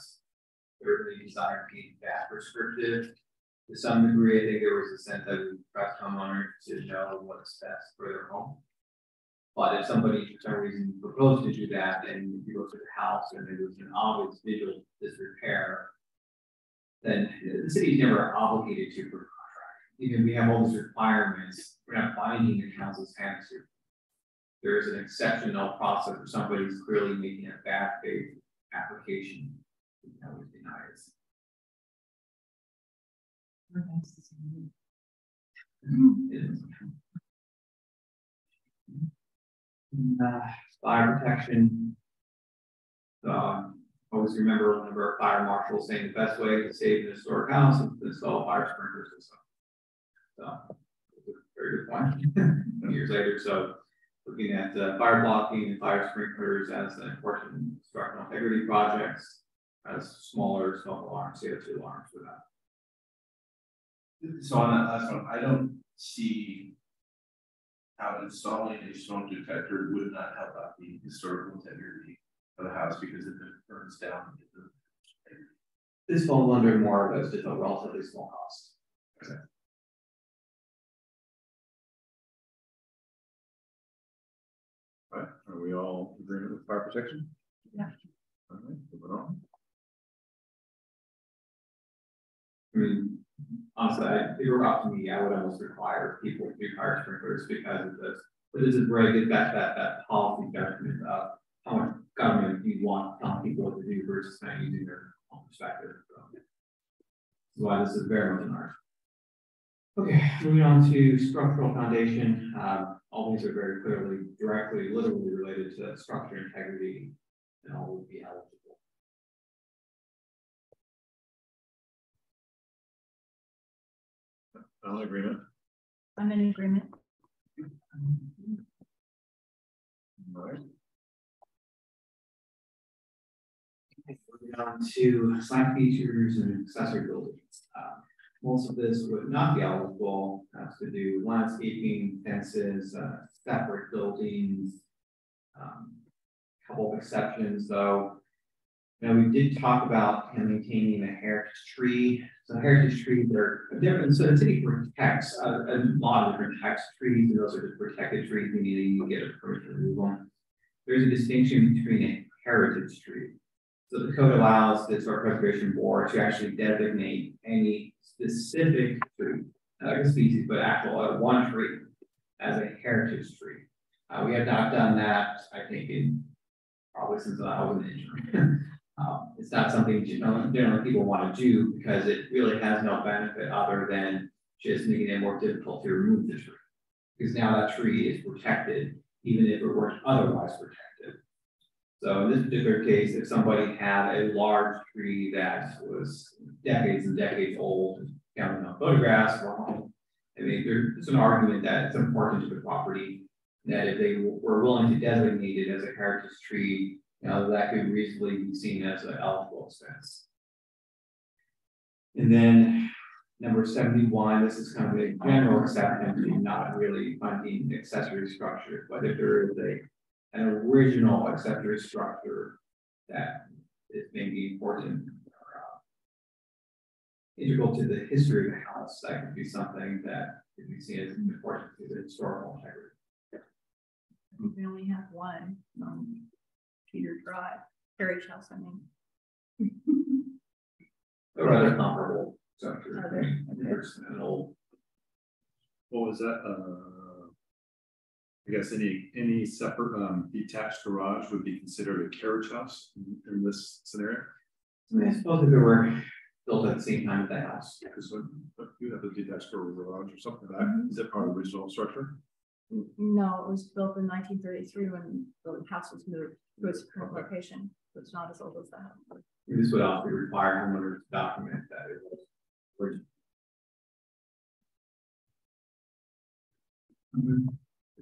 there was any desire to be that prescriptive. To some degree, I think there was a sense that we pressed homeowners to know what's best for their home. But if somebody, for some reason, proposed to do that, and you go to the house and there was an obvious visual disrepair, then the city is never obligated to for contract. Even we have all these requirements, we're not binding the council's hands to. There is an exceptional process for somebody who's clearly making a bad faith application. That was denied. Fire protection. Always remember one of our fire marshals saying the best way to save an historic house is to install fire sprinklers and stuff. So, very good point. Years later, so looking at fire blocking and fire sprinklers as an important structural integrity projects, as smaller smoke alarms, CO2 alarms for that. So on that last one, I don't see how installing a smoke detector would not help out the historical integrity of the house, because if it burns down, this falls under more of those just a relatively small cost. Okay. All right. Are we all in agreement with fire protection? Yeah. All right, moving on. I mean, honestly, if it were up to me, I would almost require people to do fire sprinklers because of this. But this is where I get back that policy judgment of how much government you want telling people what to do versus not using their own perspective. So that's why this is very much an art. Okay, moving on to structural foundation. All these are very clearly, directly, literally related to structure integrity, and all would be eligible. I'm in agreement. I'm in agreement. All right. Moving on to site features and accessory buildings. Most of this would not be eligible, has to do with landscaping, fences, separate buildings. Couple of exceptions though. Now we did talk about maintaining a heritage tree. So heritage trees are different. So the city protects a lot of different types of trees, and those are just protected trees, meaning you get a permit to remove them. There's a distinction between a heritage tree. So the code allows the Historic Preservation Board to actually designate any specific tree, not like a species, but actual one tree as a heritage tree. We have not done that, I think, in probably since I was an intern. It's not something generally people want to do because it really has no benefit other than just making it more difficult to remove the tree. Because now that tree is protected, even if it weren't otherwise protected. So in this particular case, if somebody had a large tree that was decades and decades old, counting on photographs or home, I mean, there's an argument that it's important to the property that if they were willing to designate it as a heritage tree, that could reasonably be seen as an eligible expense. And then number 71, this is kind of a general exception, not really finding accessory structure, but if there is an original accessory structure that is maybe important or integral to the history of the house, that could be something that could be seen as important to the historical integrity. We only have one Peter Drive, Carriage House, I mean. A rather comparable structure. Okay. There's an old. What was that? I guess any separate detached garage would be considered a carriage house in this scenario. I mean, I suppose if it were built at the same time as the house. Because you have a detached garage or something like that. Is that part of the original structure? No, it was built in 1933 when the house was moved to its current location. So it's not as old as that. This would also require homeowners to document that it was original.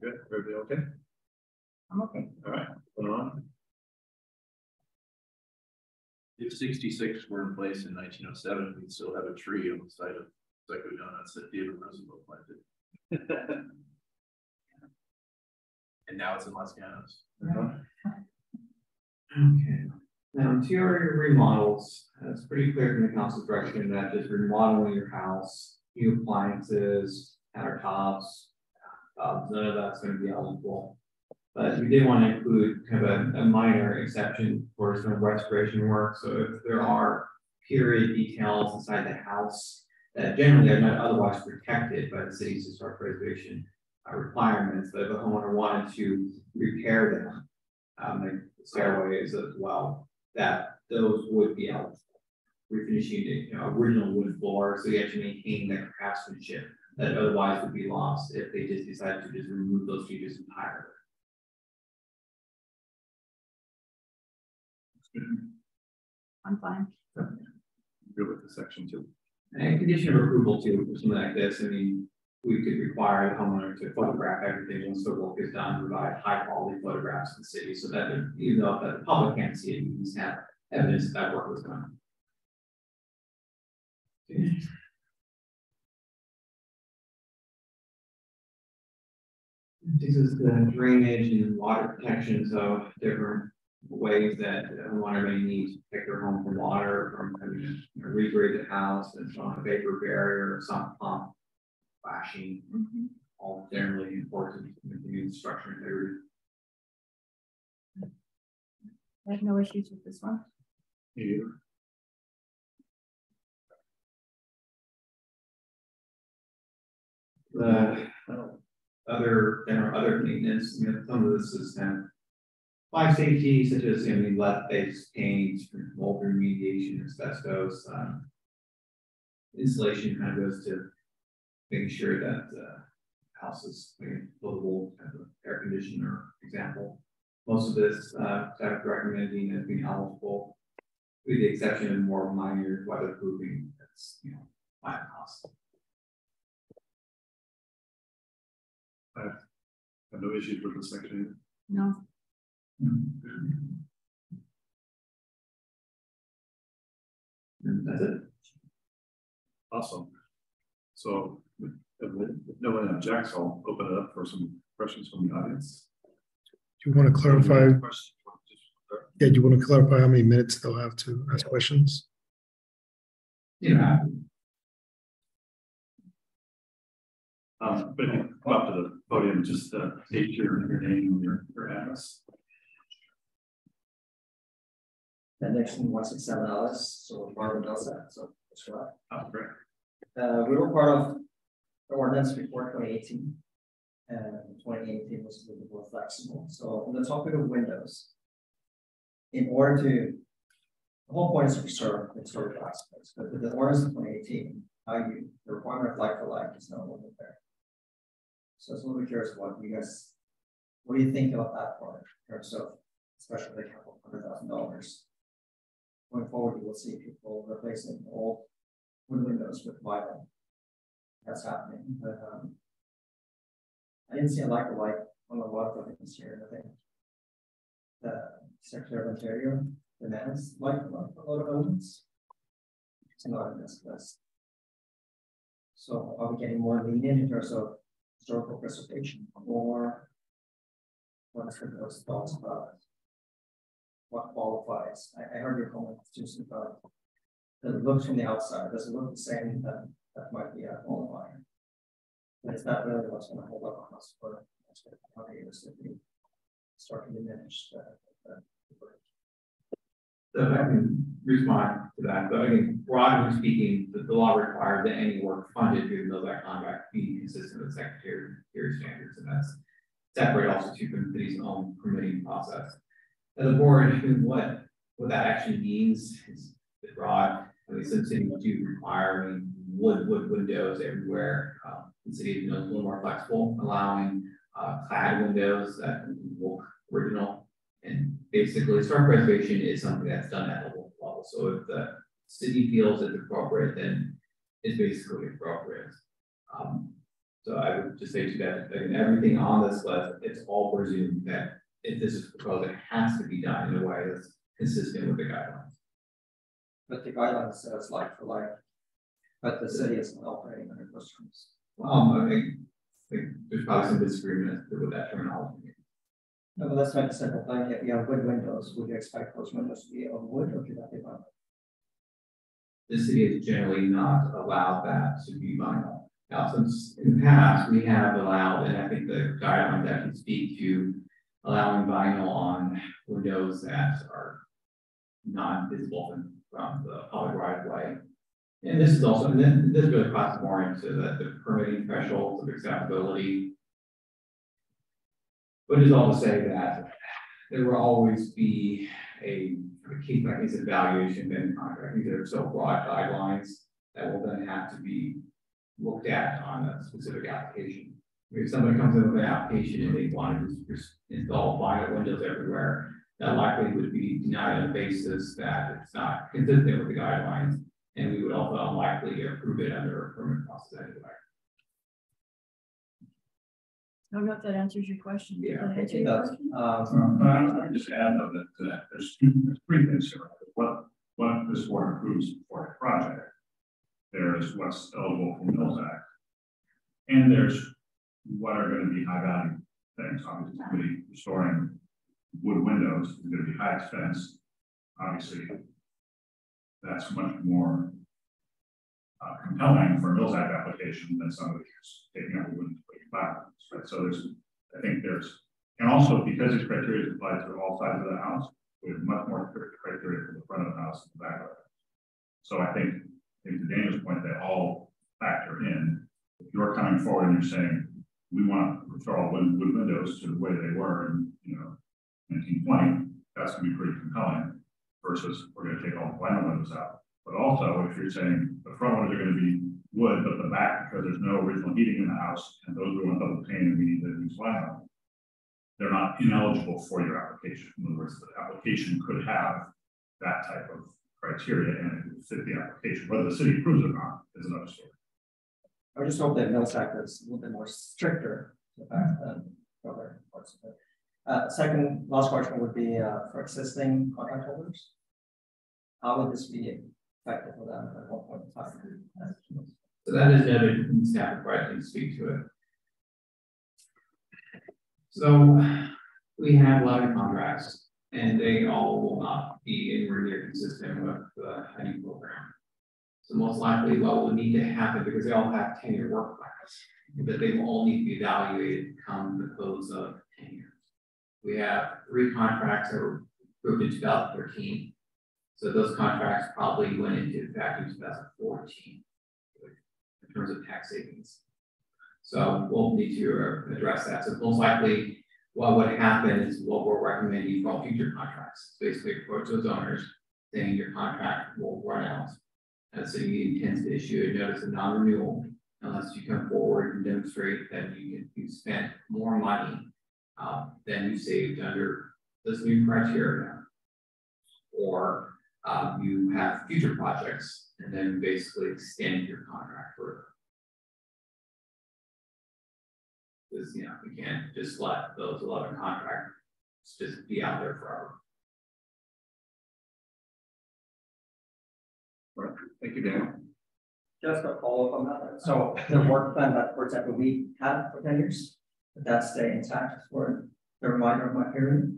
Good. Everybody okay? I'm okay. All right. Hold on. If 66 were in place in 1907, we'd still have a tree on the site of Psycho Donuts that David Roosevelt planted. And now it's in Los Gatos. Okay. Now, interior remodels, it's pretty clear from the council's direction that just remodeling your house, new appliances, countertops, none of that's going to be eligible. But we did want to include kind of a minor exception for some restoration work. So if there are period details inside the house that generally are not otherwise protected by the city's historic preservation requirements, but if a homeowner wanted to repair them, like stairways as well, that those would be eligible. Refinishing the original wood floor, so you have to maintain the craftsmanship that otherwise would be lost if they just decided to just remove those features entirely. I'm fine. Good with the section 2. And condition of approval too, for something like this. I mean, we could require the homeowner to photograph everything once the work is done, provide high quality photographs in the city so that even though the public can't see it, you can have evidence that that work was done. This is the drainage and water protection, so different ways that a homeowner may need to protect their home from water, from regrade the house, and so on, a vapor barrier, sump pump, flashing, all generally important to maintaining structure integrity. I have no issues with this one. Me either. The other maintenance, some of this is kind of life safety, such as lead-based paint, mold remediation, asbestos. Insulation kind of goes to making sure that the house is livable, as an air conditioner example. Most of this staff recommending as being eligible, with the exception of more minor weatherproofing. That's minor cost. I have no issues with this section. No. And that's it. Awesome. So if no one objects, I'll open it up for some questions from the audience. Do you want to clarify? Yeah, do you want to clarify how many minutes they'll have to ask questions? Yeah. But if you come up to the podium, just state your name and your address. The next one, 167 Alice, so Barbara does that, so that's right. Oh, great. We were part of the ordinance before 2018, and 2018 was a little bit more flexible. So on the topic of windows, in order to, the whole point is to preserve historical aspects, but with the ordinance of 2018, the requirement of like for like is no longer there. So I was a little bit curious what do you think about that part in terms of, especially the couple $100,000. Going forward, you will see people replacing old wood windows with vinyl. That's happening. But I didn't see a like on a lot of things here. I think the Secretary of Ontario demands like a lot of elements. It's not in this list. So are we getting more lenient in terms of historical preservation, or what is those thoughts about what qualifies? I heard your comment, Susan, about that it looks from the outside. Does it look the same? That might be a qualifier. But it's not really what's going to hold up on us for how many years if we start to diminish So if I can respond to that, but I think broadly speaking, the law requires that any work funded through the Mills Act contract be consistent with Secretary standards, and that's separate also to the city's own permitting process. As a board, what that actually means is broad. I mean, some cities do require wood windows everywhere. The city is a little more flexible, allowing clad windows that look original. And basically, historic preservation is something that's done at the local level. So if the city feels it's appropriate, then it's basically appropriate. So I would just say to that, again, everything on this list, it's all presumed that if this is proposed, it has to be done in a way that's consistent with the guidelines. But the guidelines says like for like, but the city is not operating under those terms. I think there's probably some disagreement with that terminology. No, but that's not the simple thing. If you have wood windows, would you expect those windows to be of wood or could that be vinyl? The city has generally not allowed that to be vinyl. Now, since in the past we have allowed, and I think the guidelines actually speak to allowing vinyl on windows that are not visible from the public right of way. And this is also, and then this really crosses more into the permitting thresholds of acceptability. But it's all to say that there will always be a case by case evaluation in contract. These are so broad guidelines that will then have to be looked at on a specific application. If somebody comes in with an application and they want to just install vinyl windows everywhere, that likely would be denied on the basis that it's not consistent with the guidelines, and we would also unlikely approve it under a permit process anyway. I don't know if that answers your question. Yeah, it does. I just add though that there's three things here. What this board approves for a project. There's what's eligible for Mills Act, and there's what are going to be high value things. Obviously, somebody restoring wood windows is going to be high expense. Obviously, that's much more compelling for a Mills Act application than somebody who's taking out wood and putting back. Right? So I think and also because these criteria apply to all sides of the house, we have much more strict criteria for the front of the house and the back of the house. So I think to Daniel's point, they all factor in. If you're coming forward and you're saying we want to restore all wood windows to the way they were in 1920, that's going to be pretty compelling. Versus we're going to take all the vinyl windows out. But also, if you're saying the front windows are going to be wood, but the back, because there's no original heating in the house, and those we want double pane and we need to use vinyl, they're not ineligible for your application. In other words, the application could have that type of criteria and it would fit the application. Whether the city approves it or not is another story. I just hope that Mills Act is a little bit more stricter than other parts of it. Second, last question would be for existing contract holders. How would this be effective for them at one point in time? So that is noted in the staff report. I can speak to it. So we have 11 contracts, and they all will not be anywhere near consistent with the HUD program. So most likely what will need to happen, because they all have 10-year work plans, but they will all need to be evaluated come the close of 10 years. We have 3 contracts that were approved in 2013. So those contracts probably went into effect in 2014 in terms of tax savings. So we'll need to address that. So most likely what would happen is what we're recommending for all future contracts. Basically approach those owners saying your contract will run out. And the city intends to issue a notice of non-renewal unless you come forward and demonstrate that you spent more money than you saved under this new criteria, or you have future projects, and then basically extend your contract further. Because we can't just let those 11 contracts just be out there forever. Right. Thank you, Daniel. Just a follow up on that. So the work plan that, for example, we had for 10 years, that stay intact for the remainder of my period,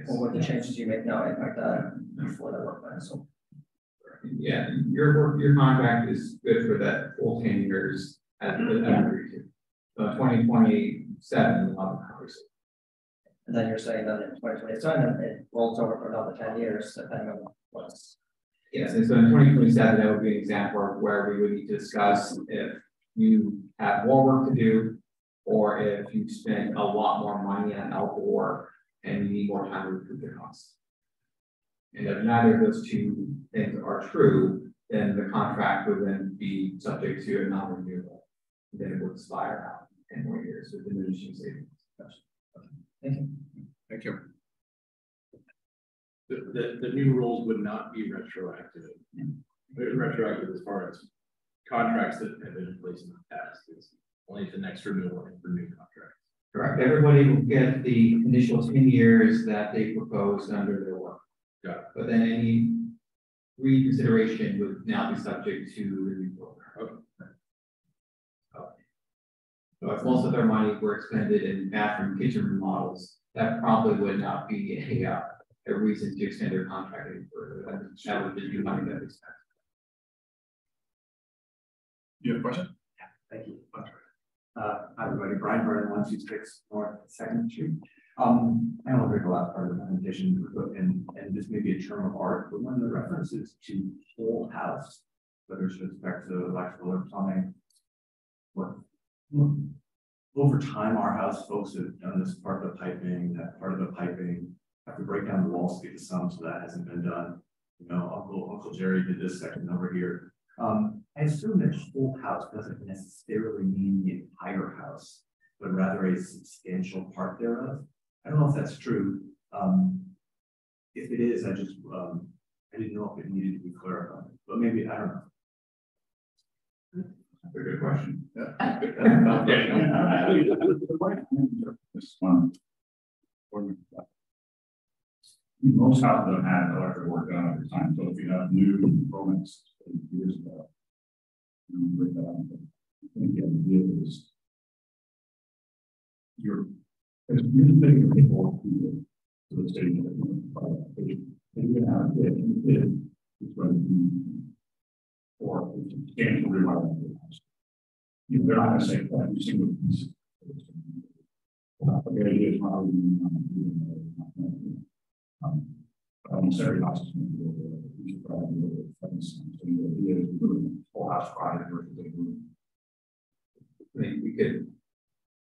or what the changes you make now impact that before the work plan. So yeah, your contract is good for that full 10 years as agreed to. So 2027 we'll have a conversation. And then you're saying that in 2027 it rolls over for another 10 years, depending on what's. Yes, and so in 2027, that would be an example of where we would need to discuss if you have more work to do, or if you spend a lot more money on outdoor work and you need more time to recoup the costs. And if neither of those two things are true, then the contract would then be subject to a non-renewal. Then it will expire out 10 more years with diminishing savings. Thank you. Thank you. The new rules would not be retroactive. Retroactive as far as contracts that have been in place in the past. It's only the next renewal and for new contracts. Correct. Everybody will get the initial 10 years that they proposed under their work. Got it. But then any reconsideration would now be subject to the new program. Okay. So if most of their money were expended in bathroom, kitchen remodels, that probably would not be a reason to extend their contract any further. That would just be money that they spent. You have a question? Yeah, thank you. Hi everybody, Brian Burton, 126 North 2nd Street. I don't agree with the last part of the presentation, and this may be a term of art, but when the references to whole house, whether it's with respect to electrical or plumbing, over time, our house folks have done this part of the piping, that part of the piping, have to break down the walls to get the sum, so that hasn't been done. Uncle Jerry did this section over here. I assume that whole house doesn't necessarily mean the entire house, but rather a substantial part thereof. I don't know if that's true. If it is, I didn't know if it needed to be clarified, but maybe, I don't know. That's a good question. Yeah. This one. Most houses don't have electrical work done over time. So if you have new components years ago, I think the idea is you're taking people to the stage if you're going to have a kid, it's going to be or substantial remodeling of the house. They're not going to say that you see what the idea is how almost every house is going to be able to fence. So the idea is doing a whole house project versus a room. I mean, we could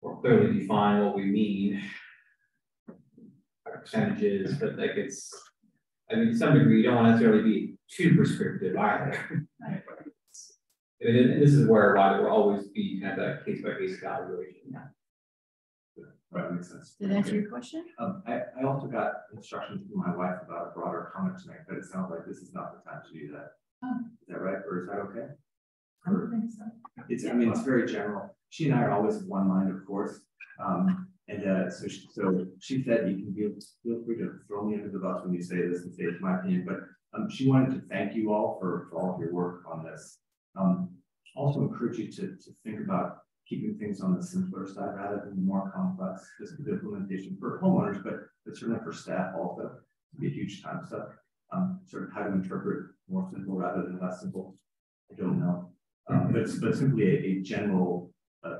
more clearly define what we mean by percentages, but like to some degree, you don't want to necessarily be too prescriptive either. And this is where there will always be kind of that case-by-case evaluation. Yeah. Right, makes sense. Did that answer your question? I also got instructions from my wife about a broader comment tonight, but it sounds like this is not the time to do that. Oh. Is that right, or is that okay? I don't think so. I mean, it's very general. She and I are always of one mind, of course. So she said you can feel free to throw me under the bus when you say this and say it's my opinion. But she wanted to thank you all for all of your work on this. also encourage you to think about keeping things on the simpler side rather than the more complex physical implementation for homeowners, but certainly for staff also. It'd be a huge time suck. Sort of how to interpret more simple rather than less simple. I don't know. But simply a general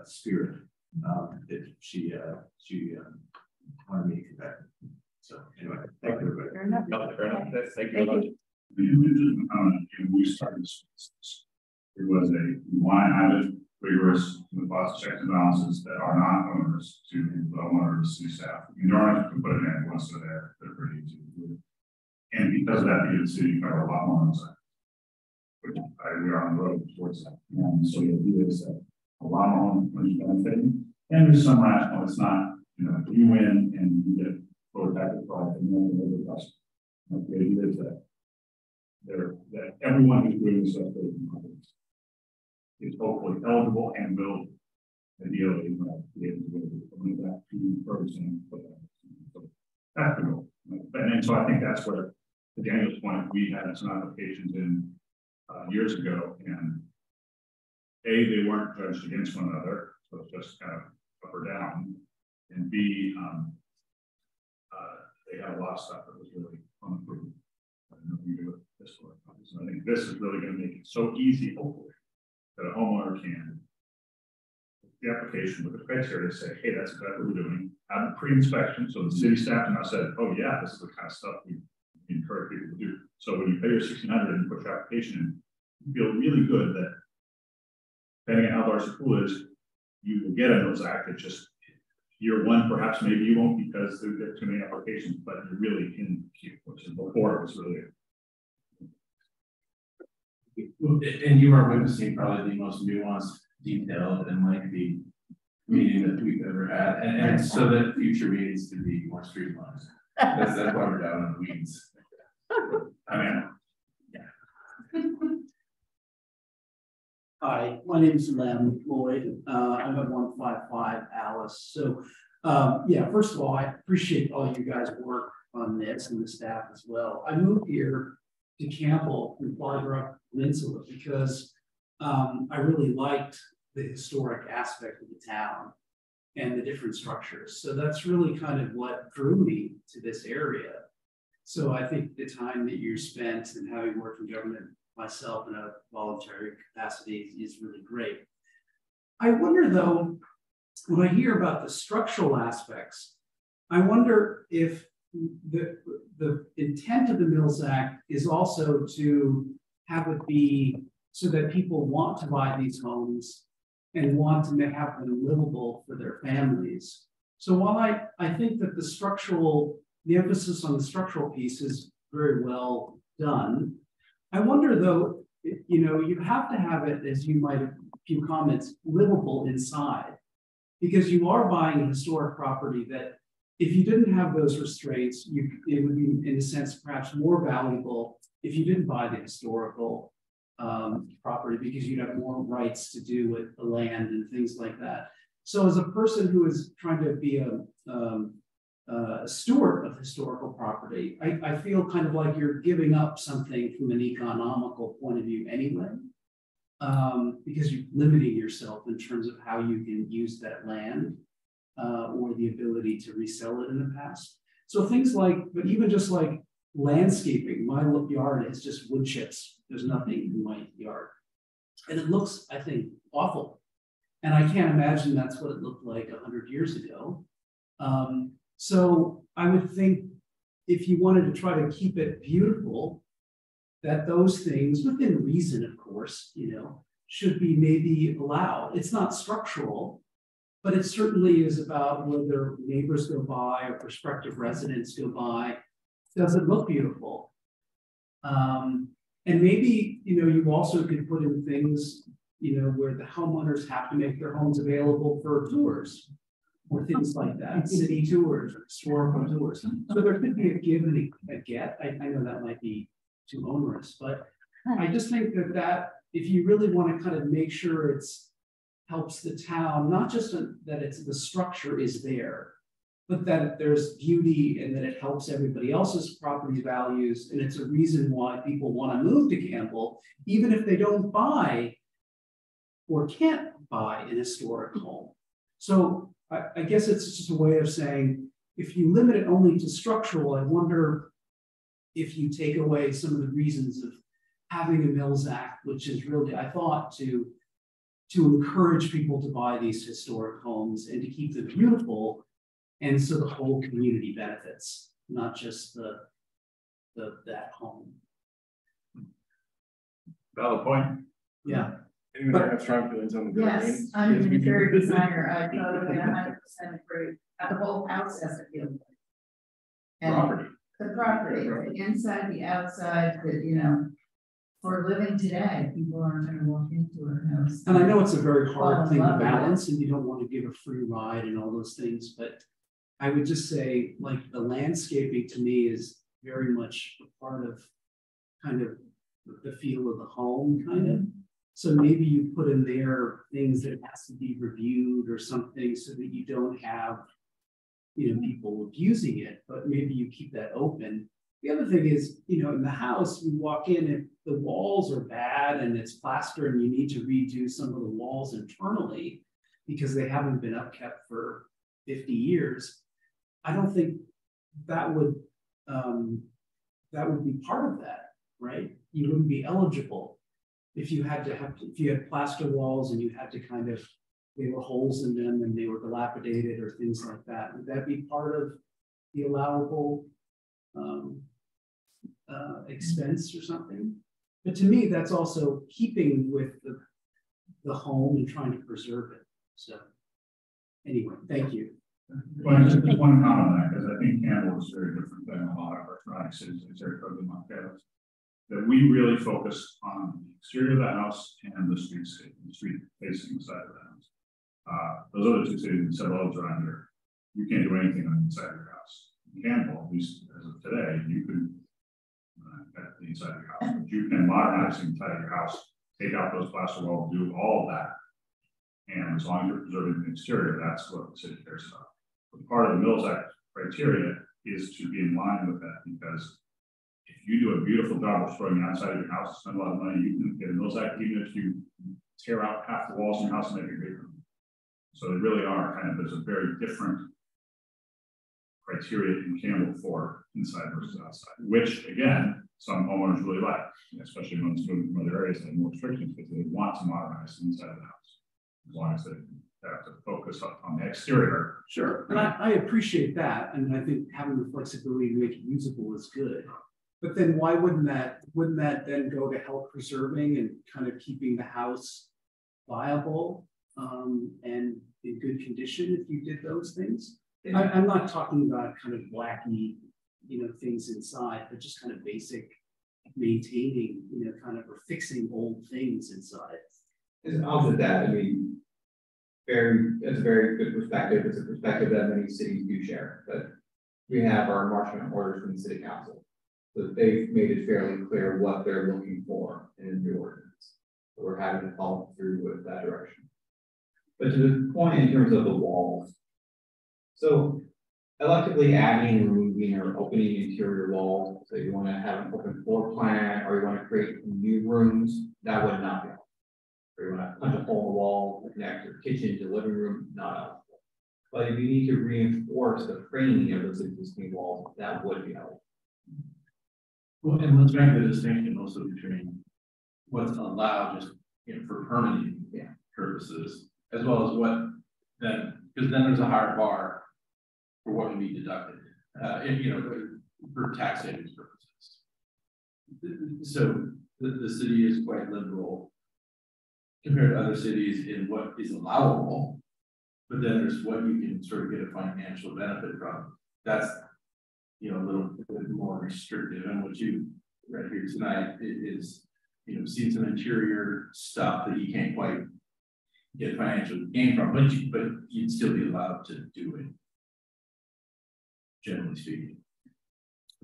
spirit that she wanted me to convey. So anyway, thank you everybody. Fair enough. No, fair enough. Thank you very much. We started this. It was we want to have it rigorous with lots of checks and balances that are not onerous to the homeowners, to staff. You don't have to put it in once they're there. They're pretty easy to do. And because of that, the city cover a lot more on site, which we are on the road towards that. And so the idea is that a lot more homeowners benefiting, and there's some rational. It's not, you know, you win and you get protected product and then the cost. The idea is that everyone who's doing this stuff is hopefully eligible and will ideally be able to bring that to person. So that's the goal. And so I think that's where, to Daniel's point, we had some applications in years ago, and A, they weren't judged against one another, so it's just kind of up or down, and B, they had a lot of stuff that was really unapproved. Nothing to do with this sort of thing. So I think this is really going to make it so easy, hopefully, that a homeowner can the application with the criteria to say, hey, that's exactly what we're doing. Have a pre-inspection, so the city staff now said, oh yeah, this is the kind of stuff we encourage people to do. So when you pay your $1,600 and put your application in, you feel really good that depending on how large the pool is, you will get a Mills Act. It's just year one, perhaps maybe you won't because there are too many applications, but you're really in queue, which is before it was really. And you are witnessing probably the most nuanced, detailed, and lengthy meeting that we've ever had, and so that future meetings can be more streamlined. That's why we're down in the weeds. I mean, yeah. Hi, my name is Lem Lloyd. I'm at 155 Alice. So, yeah, first of all, I appreciate all you guys' work on this and the staff as well. I moved here to Campbell from Barbara Peninsula because I really liked the historic aspect of the town and the different structures. So that's really kind of what drew me to this area. So I think the time that you spent and having worked in government myself in a voluntary capacity is really great. I wonder though, when I hear about the structural aspects, I wonder if the intent of the Mills Act is also to have it be so that people want to buy these homes and want to have them livable for their families. So while I think that the emphasis on the structural piece is very well done, I wonder though, you know, you have to have it, as you might have a few comments, livable inside, because you are buying a historic property that if you didn't have those restraints, it would be in a sense perhaps more valuable if you didn't buy the historical property, because you'd have more rights to do with the land and things like that. So as a person who is trying to be a steward of historical property, I feel kind of like you're giving up something from an economical point of view anyway, because you're limiting yourself in terms of how you can use that land or the ability to resell it in the past. So things like, but even just like landscaping, my yard is just wood chips. There's nothing in my yard. And it looks, I think, awful. And I can't imagine that's what it looked like 100 years ago. So I would think if you wanted to try to keep it beautiful, that those things, within reason, of course, you know, should be maybe allowed. It's not structural, but it certainly is about whether neighbors go by or prospective residents go by. Does it look beautiful? And maybe, you know, you also could put in things, you know, where the homeowners have to make their homes available for tours or things like that, city tours or historical tours. So there could be a give and a get. I know that might be too onerous, but I just think that if you really want to kind of make sure it's helps the town, not just that it's the structure is there, but that there's beauty and that it helps everybody else's property values. And it's a reason why people want to move to Campbell, even if they don't buy or can't buy an historic home. So I guess it's just a way of saying, if you limit it only to structural, I wonder if you take away some of the reasons of having a Mills Act, which is really, I thought, to encourage people to buy these historic homes and to keep them beautiful. And so the whole community benefits, not just that home. Valid point. Yeah. Anybody have strong feelings on the building? Yes, I'm an interior designer. I totally 100% agree. The whole house has to feel good. And Property. the property, the inside, the outside, the, for living today, people aren't going to walk into a house. And I know it's a very hard Fall in thing to love with balance, and you don't want to give a free ride and all those things, but I would just say, like, the landscaping to me is very much a part of kind of the feel of the home, kind of. So maybe you put in there things that has to be reviewed or something so that you don't have, people abusing it, but maybe you keep that open. The other thing is, in the house, you walk in, if the walls are bad and it's plaster and you need to redo some of the walls internally because they haven't been upkept for 50 years, I don't think that would be part of that, right? You wouldn't be eligible if you had plaster walls and you had to there were holes in them and they were dilapidated or things like that. Would that be part of the allowable expense or something? But to me, that's also keeping with the home and trying to preserve it. So anyway, thank you. Well, just one comment on that, because I think Campbell is very different than a lot of our surrounding cities, that we really focus on the exterior of the house and the street facing the side of the house. Those other two cities in several others around here, you can't do anything on the inside of your house. In Campbell, at least as of today, you can at the inside of your house, but you can modernize the inside of your house, take out those plaster walls, do all of that. And as long as you're preserving the exterior, that's what the city cares about. But part of the Mills Act criteria is to be in line with that, because if you do a beautiful job of restoring the outside of your house, spend a lot of money, you can get a Mills Act even if you tear out half the walls in your house and make it bigger. So they really are there's a very different criteria in Campbell for inside versus outside, which again, some homeowners really like, especially when it's moving from other areas that have more restrictions, because they want to modernize the inside of the house, as long as they have to focus on the exterior. Sure, and I appreciate that, and I think having the flexibility to make it usable is good. But then why wouldn't that then go to help preserving and kind of keeping the house viable and in good condition if you did those things? I'm not talking about kind of wacky, things inside, but just kind of basic maintaining, or fixing old things inside. I'll just add, it's a very good perspective. It's a perspective that many cities do share, but we have our marching orders from the city council. So they've made it fairly clear what they're looking for in a new ordinance. So we're having to follow through with that direction. But to the point in terms of the walls, so electively adding, removing, or opening interior walls, so you want to have an open floor plan, or you want to create new rooms, that would not be helpful. Or you want to punch a hole in the wall, connect your kitchen to living room, not helpful. But if you need to reinforce the framing of those existing walls, that would be helpful. Well, and let's make the distinction also between what's allowed just for permitting purposes, as well as what then, because then there's a higher bar for what can be deducted, for tax savings purposes. So the city is quite liberal compared to other cities in what is allowable, but then there's what you can sort of get a financial benefit from. That's a little bit more restrictive, and what you read here tonight is seen some interior stuff that you can't quite get financial gain from, but you'd still be allowed to do it, generally speaking.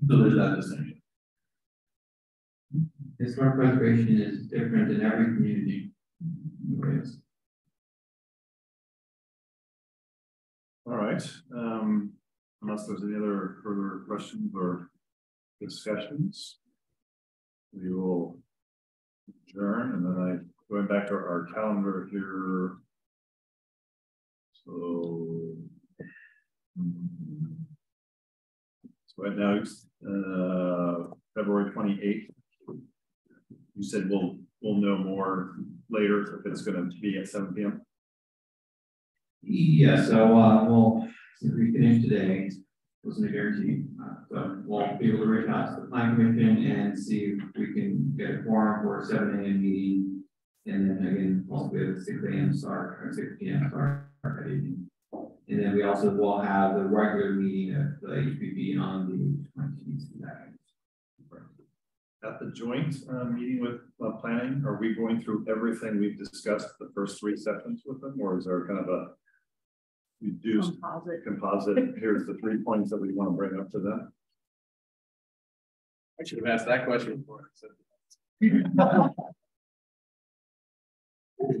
So there's that distinction. Historic preservation is different in every community. All right. Unless there's any other further questions or discussions, we will adjourn, and then going back to our calendar here. So right now it's February 28th. You said we'll know more later if it's going to be at 7 p.m. Yeah, so we'll if we finish today, wasn't a guarantee. So we'll be able to reach out to the planning commission and see if we can get a quorum for a 7 a.m. meeting. And then again, also we have a 6 a.m. start or 6 p.m. start that evening. And then we also will have the regular meeting of the HPP on the 20th. At the joint meeting with planning, are we going through everything we've discussed the first 3 sessions with them, or is there kind of a reduced composite? Here's the 3 points that we want to bring up to them. I should have asked that question before.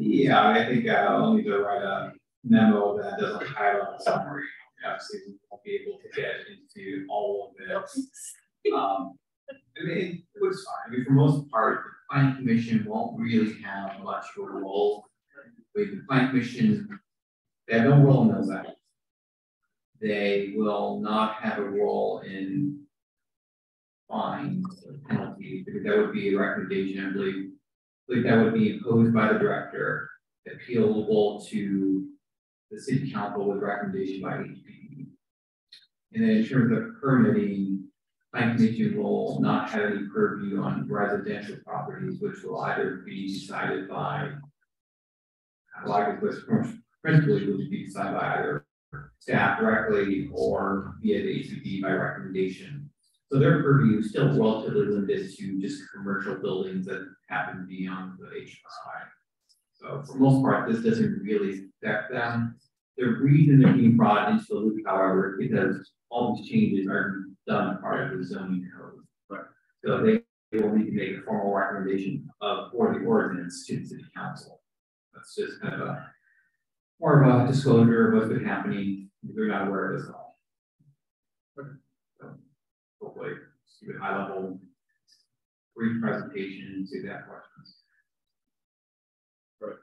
Yeah, I think I'll need to write a memo that doesn't highlight a summary. Obviously, we won't be able to get into all of it. I mean, it was fine. I mean, for the most part, the planning commission won't really have much of a role. The planning commission, they have no role in those acts. They will not have a role in fines or penalties, because that would be a recommendation, I believe that would be imposed by the director, appealable to the city council with recommendation by HPP. And then in terms of permitting, planning commission will not have any purview on residential properties, which will either be decided by, principally would be decided by either staff directly or via the HPP by recommendation. So their purview is still relatively limited to just commercial buildings that happen to be on the HSI. So for the most part, this doesn't really affect them. The reason they're being brought into the loop, however, is because all these changes are done part of the zoning code. Right. So they will need to make a formal recommendation for the ordinance to the city council. That's just kind of a more of a disclosure of what's been happening. They're not aware of this at all. Okay. So hopefully, just give it high level, brief presentation, see that questions. Right.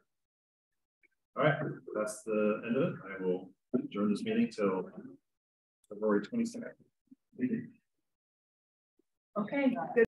All right, that's the end of it. I will adjourn this meeting till February 22nd. Okay, good.